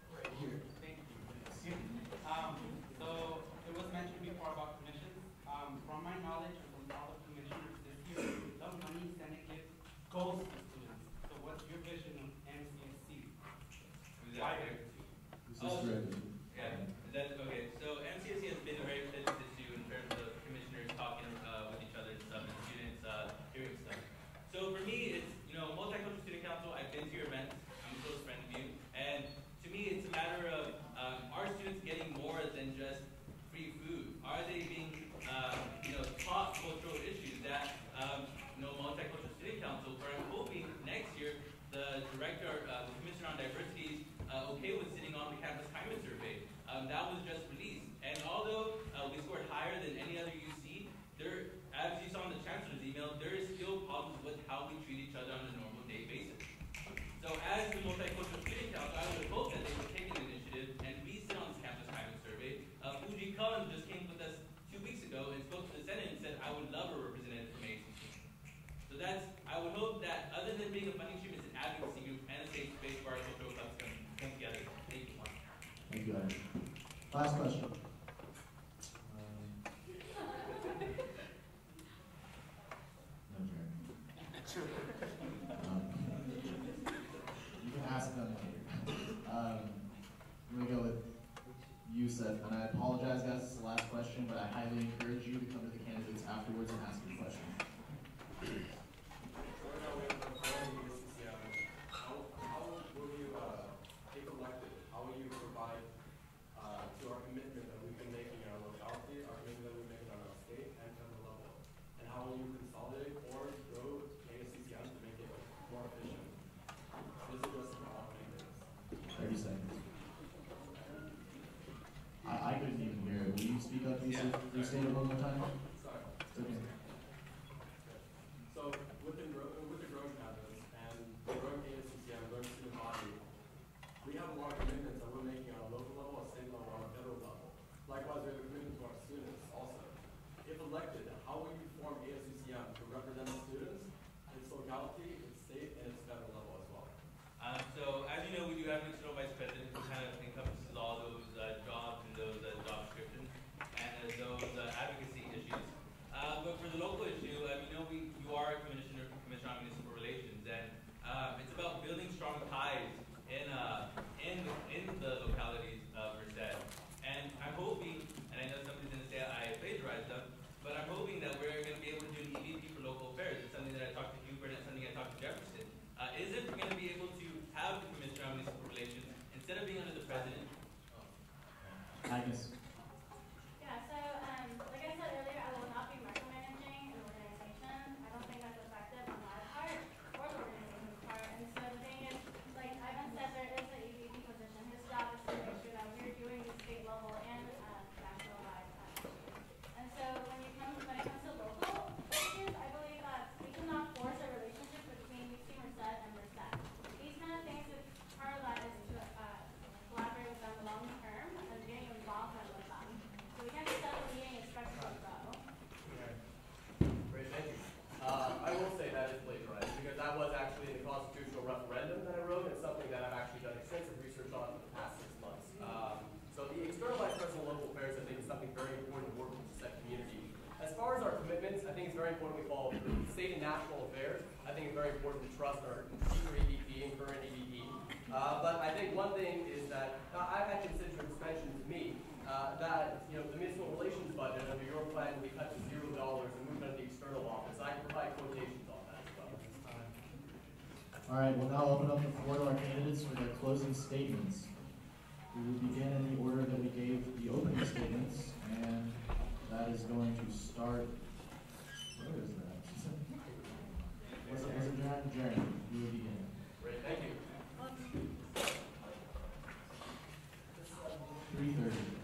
S15: Right here. Thank you. Excuse me. So it was mentioned before about commissions. From my knowledge and from all the commissioners this year, the money Senate gives goes to students. So what's your vision of MCSC?
S2: Yeah. Okay. So MCSC has been a very contentious issue in terms of commissioners talking with each other and stuff, and students hearing stuff. So for me, it's Multicultural Student Council. I've been to your events. I'm a close friend of you, and to me, it's a matter of are students getting more than just free food? Are they being taught cultural issues that Multicultural Student Council, where I'm hoping next year the director, the commissioner on diversity, okay with sitting on the campus climate survey. That was just released, and although we scored higher than any other UC, there, as you saw in the chancellor's email, there is still problems with how we treat each other on a normal day basis. So as the Multicultural Student Council, I would hope that they would take an initiative and we sit on this campus climate survey. Fuji Cullen just came with us 2 weeks ago and spoke to the Senate and said, I would love a representative from ASUCM. So I would hope that other than being a funding stream, it's an advocacy group and a safe space for our cultural clubs to come together. Thank you.
S9: Thank you, Ivan. Last question. You can ask them later. I'm going to go with Yusuf, and I apologize, guys, this is the last question, but I highly encourage you to come to the candidate time?
S16: Sorry.
S9: It's okay.
S16: So with the growing habits and the growing ASUCM, growing student body, we have a lot of commitments that we're making on a local level, a state level, on a federal level. Likewise, we have a commitment to our students also. If elected, how will you form ASUCM to represent the students, its locality, its state, and its federal level as well?
S2: So as you know, we do have an external vice president who kind of encompasses all those jobs and those job descriptions and those advocacy issues. But for the local issue, you are a commissioner on municipal relations, and it's about building strong ties in the localities of Merced. And I'm hoping, and I know somebody's going to say I plagiarized them, but I'm hoping that we're going to be able to do an EVP for local affairs. It's something that I talked to Hubert and it's something I talked to Jefferson. Is if we're going to be able to have the commissioner on municipal relations instead of being under the president.
S9: Agnes.
S11: Yeah, so like I said earlier, I will not be micromanaging an organization. I don't think that's effective on my part or the organization's part. And so the thing is, like Ivan said, there is an EVP position. His job is to make sure that we're doing the state level and national-wide issues. And so when it comes to local issues, I believe that we cannot force a relationship between UC Merced and Merced. These kind of things, part of that is to collaborate with them long term and getting involved with them. So we can't just set a meeting and expect them to go.
S10: Great, thank you. I will say that is plagiarized because that was actually in the constitutional referendum that I wrote. It's something that I've actually done extensive research on for the past 6 months. So the external vice president of local affairs, I think, is something very important to work with the community. As far as our commitments, I think it's very important we follow state and national affairs. I think it's very important to trust our future EVP and current EVP. But I think one thing is that I've had constituents mention to me that the municipal relations budget under your plan will be cut to $0 and moved under the external office. I can provide quotations on that as well.
S9: All right, we'll now open up the floor to our candidates for their closing statements. We will begin in the order that we gave the opening statements, and that is going to start. Where is that? Was it Jaron? You will begin.
S10: Great, thank you.
S9: 3:30.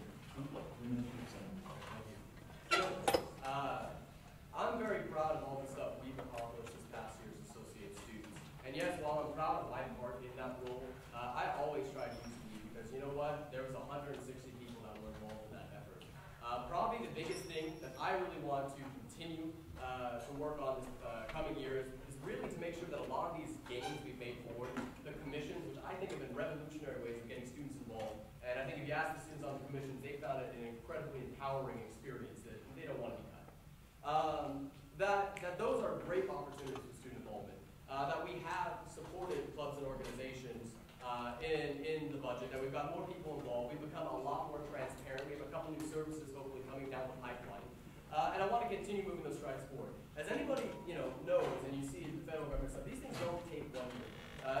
S10: I'm very proud of all the stuff we've accomplished this past year as associate students. And yes, while I'm proud of my part in that role, I always try to use me because you know what? There was 160 people that were involved in that effort. Probably the biggest thing that I really want to continue to work on this coming year is really to make sure that a lot of these gains we've made forward, the commissions, which I think have been revolutionary ways of getting students involved. And I think if you ask the students on the commissions, they found it an incredibly empowering experience that they don't want to be cut. That those are great opportunities for student involvement. That we have supported clubs and organizations in the budget, that we've got more people involved. We've become a lot more transparent. We have a couple new services hopefully coming down the pipeline. And I want to continue moving those strides forward. As anybody knows, and you see the federal government stuff, these things don't take 1 year.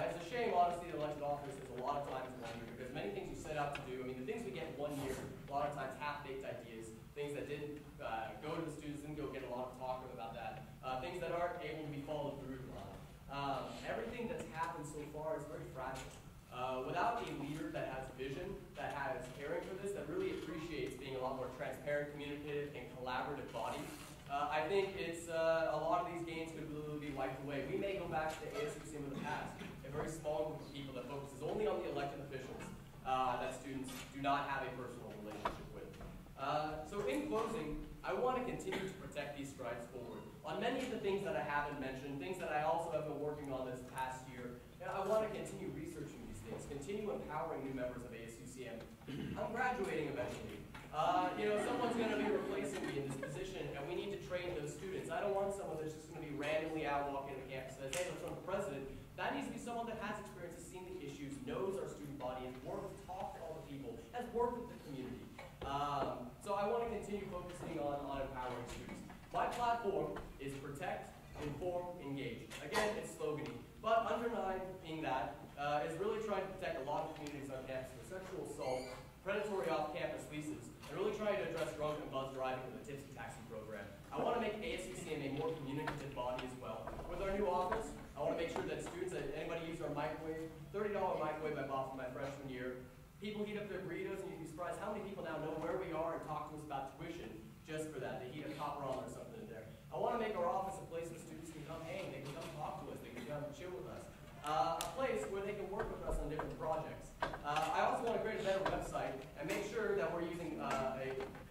S10: It's a shame, honestly, that elected office is a lot of times 1 year because many things you set out to do, the things we get 1 year, a lot of times half-baked ideas, things that didn't go to the students, didn't go get a lot of talk about that, things that aren't able to be followed through on. Everything that's happened so far is very fragile. Without a leader that has vision, that has caring for this, that really appreciates being a lot more transparent, communicative, and collaborative body, I think it's a lot of these gains could literally be wiped away. We may go back to the ASUCM of the past, a very small group of people that focuses only on the elected officials that students do not have a personal relationship with. So in closing, I want to continue to protect these strides forward. On many of the things that I haven't mentioned, things that I also have been working on this past year, I want to continue researching these things, continue empowering new members of ASUCM. I'm graduating eventually. Someone's going to be replacing me in this position, and we need to train those students. I don't want someone that's just going to be randomly out walking the campus and says, hey, let's run for president. That needs to be someone that has experience, has seen the issues, knows our student body, has worked, talked to all the people, has worked with the community. So I want to continue focusing on empowering students. My platform is protect, inform, engage. Again, it's slogany, but underlying that is really trying to protect a lot of communities on campus from sexual assault, predatory off-campus leases, and really trying to address drunk and buzz driving with the Tipsy Taxi program. I want to make ASUCM a more communicative body as well. With our new office, I want to make sure that students, anybody use our microwave, $30 microwave I bought for my freshman year. People heat up their burritos, and you'd be surprised how many people now know where we are and talk to us about tuition. just for that. They heat up hot ramen or something in there. I want to make our office a place where students can come hang, they can come talk to us, they can come chill with us. A place where they can work with us on different projects. I also want to create a better website and make sure that we're using a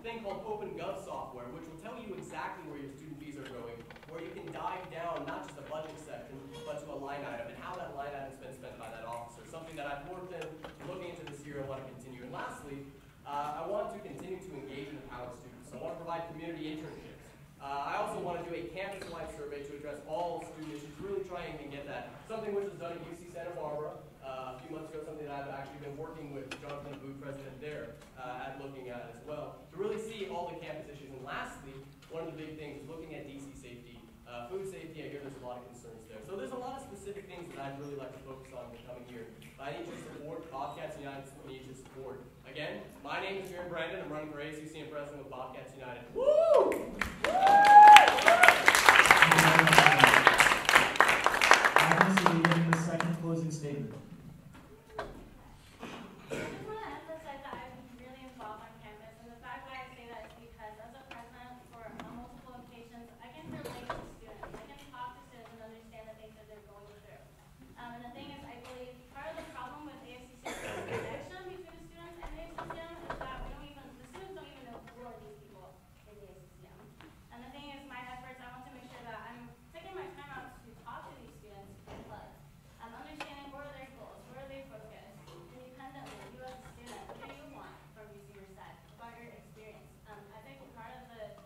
S10: thing called OpenGov software, which will tell you exactly where your student fees are going, where you can dive down not just a budget section, but to a line item, and how that line item's been spent by that officer. Something that I've worked in, looking into this year, and want to continue. And lastly, I want to continue to engage and empower students. I want to provide community internships. I also want to do a campus-wide survey to address all student issues, really trying to get that. Something which was done at UC Santa Barbara a few months ago, something that I've actually been working with Jonathan Booth, president there, at looking at as well, to really see all the campus issues. And lastly, one of the big things is looking at DC safety, food safety. I hear there's a lot of concerns there. So there's a lot of specific things that I'd really like to focus on in the coming year. I need your support. Bobcats United needs your support. Again, my name is Jaron Brandon. I'm running for ASUCM President with Bobcats United. Woo!
S9: Agnes, will you give the second closing statement?
S11: I just want to emphasize that I've been really involved on campus, and the fact that I say that is because as a president for multiple occasions, I can relate to students. I can talk to students and understand the things that they're going through. And the thing is, I believe part of the problem with ASUCM connection between the students and the ASUCM is that the students don't even know who are these people in the ASUCM. And the thing is, my efforts, I want to make sure that I'm taking my time out to talk to these students in class. I'm understanding what are their goals, where are they focused, independently, you as a student, what do you want from UC Merced, about your experience. I think part of the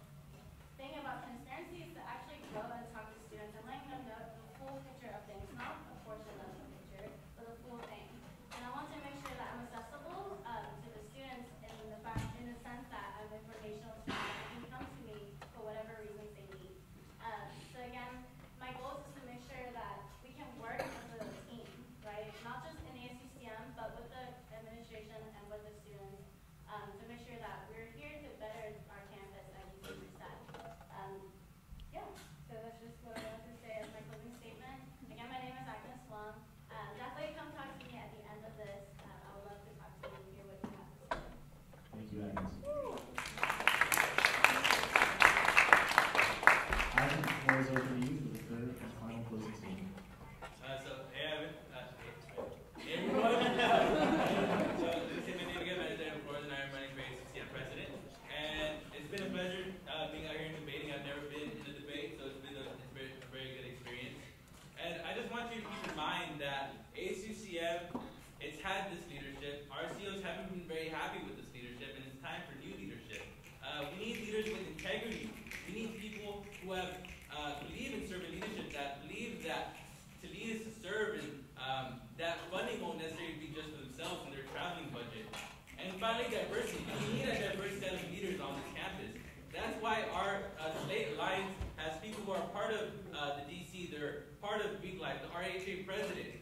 S11: thing about transparency is to actually go and talk to students and letting them know the full picture of things, not a portion of the picture, but the full thing. And I want to make sure that I'm accessible to the students in the sense that I'm informational so that they can come to me for whatever reasons they need. So again, my goal is to make sure that we can work as a team, right? Not just in ASUCM, but with the administration and with the students, to make sure that we're here to better our campus at UC Merced. Yeah, so that's just what I want to say as my closing statement. Again, my name is Agnes Wong. Definitely come talk to me at the end of this. I would love to talk to you and hear what you have to say.
S9: Thank you, Agnes. Ivan, the floor is open to you for the third and final closing statement.
S2: Hey, Ivan. Hey, everyone. So, this is my name again, Jaron Brandon, and I'm running for ASUCM President. And it's been a pleasure being out here and debating. I've never been in a debate, so it's been a very good experience. And I just want you to keep in mind that ASUCM, it's had this leadership. RCOs haven't been very happy with this leadership, and it's time for new leadership. We need leaders with integrity. We need people who have believe in servant leadership, that believe that to lead is to serve, and that funding won't necessarily be just for themselves and their traveling budget. And finally, diversity. We need a diverse set of leaders on this campus. That's why our state alliance has people who are part of the DC, they're part of Week Life, the RHA president,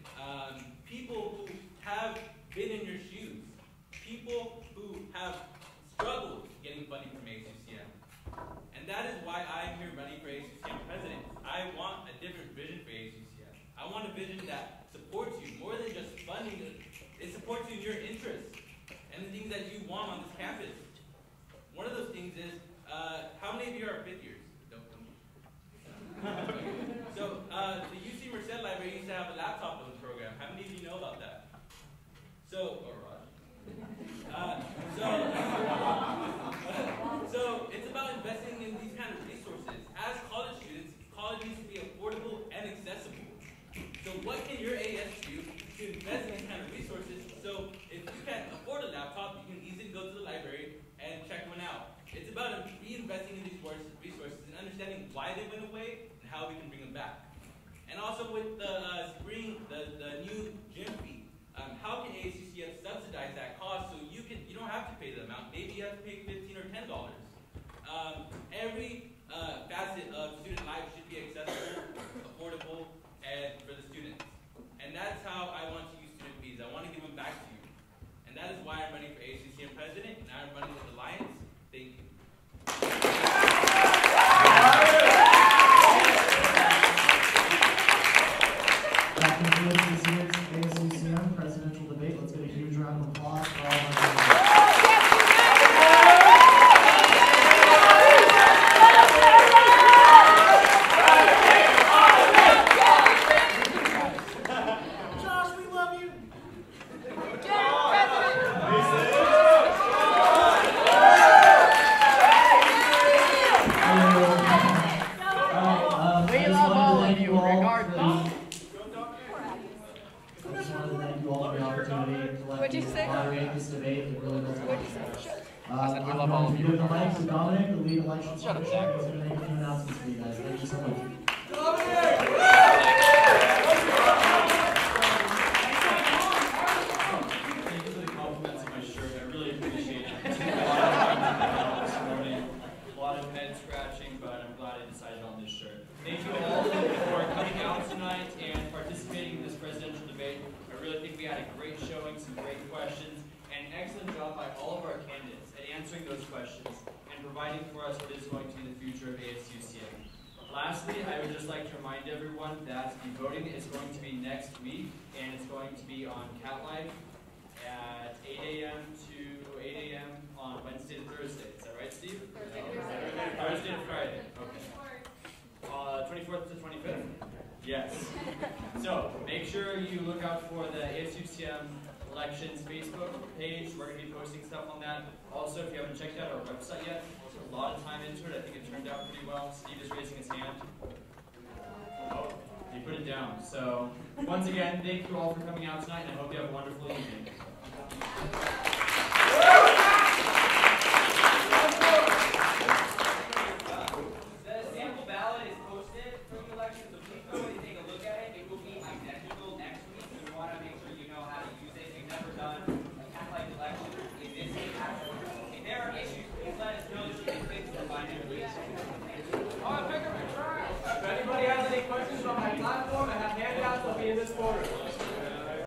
S2: people who have been in your shoes, people who have struggled getting funding from ASUCM. And that is why I'm here running for ASUCM president. I want a different vision for ASUCM. I want a vision that supports you more than just funding. It supports you in your interests and the things that you want on this campus. One of those things is, how many of you are fifth years? Don't come. So, the UC Merced Library used to have a laptop loan program. How many of you know about that? So, or Raj. So it's about investing in these kind of resources. As college students, college needs to be affordable and accessible. So what can your AS do to invest in these kind of resources? So if you can't afford a laptop, you can easily go to the library and check one out. It's about reinvesting in these resources and understanding why they went away and how we can bring them back. And also with the the new gym fee, how can ASUCM subsidize that cost so you don't have to pay the amount? Maybe you have to pay $15 or $10. Every facet of student life should be accessible, affordable, and for the students. And that's how I want to use student fees. I want to give them back to you. And that is why I'm running for ASUCM president, and I'm running with Alliance. Thank you.
S9: And we give the mic to Dominic, the lead election commissioner. He's going to make a few announcements for you guys. Thank you so much.
S8: Thank you for the compliments on my shirt. I really appreciate it. This morning, a lot of head scratching, but I'm glad I decided on this shirt. Thank you all for coming out tonight and participating in this presidential debate. I really think we had a great showing, some great questions, and an excellent job by all of our candidates at answering those questions and providing for us what is going to be the future of ASUCM. Lastly, I would just like to remind everyone that the voting is going to be next week, and it's going to be on Cat Life at 8 a.m. to 8 a.m. on Wednesday to Thursday. Is that right, Steve? Thursday to Friday. Okay. 24th to 25th? Yes. So, make sure you look out for the ASUCM Elections Facebook page. We're going to be posting stuff on that. Also, if you haven't checked out our website yet, we put a lot of time into it. I think it turned out pretty well. Steve is raising his hand. Oh, he put it down. So, once again, thank you all for coming out tonight, and I hope you have a wonderful evening.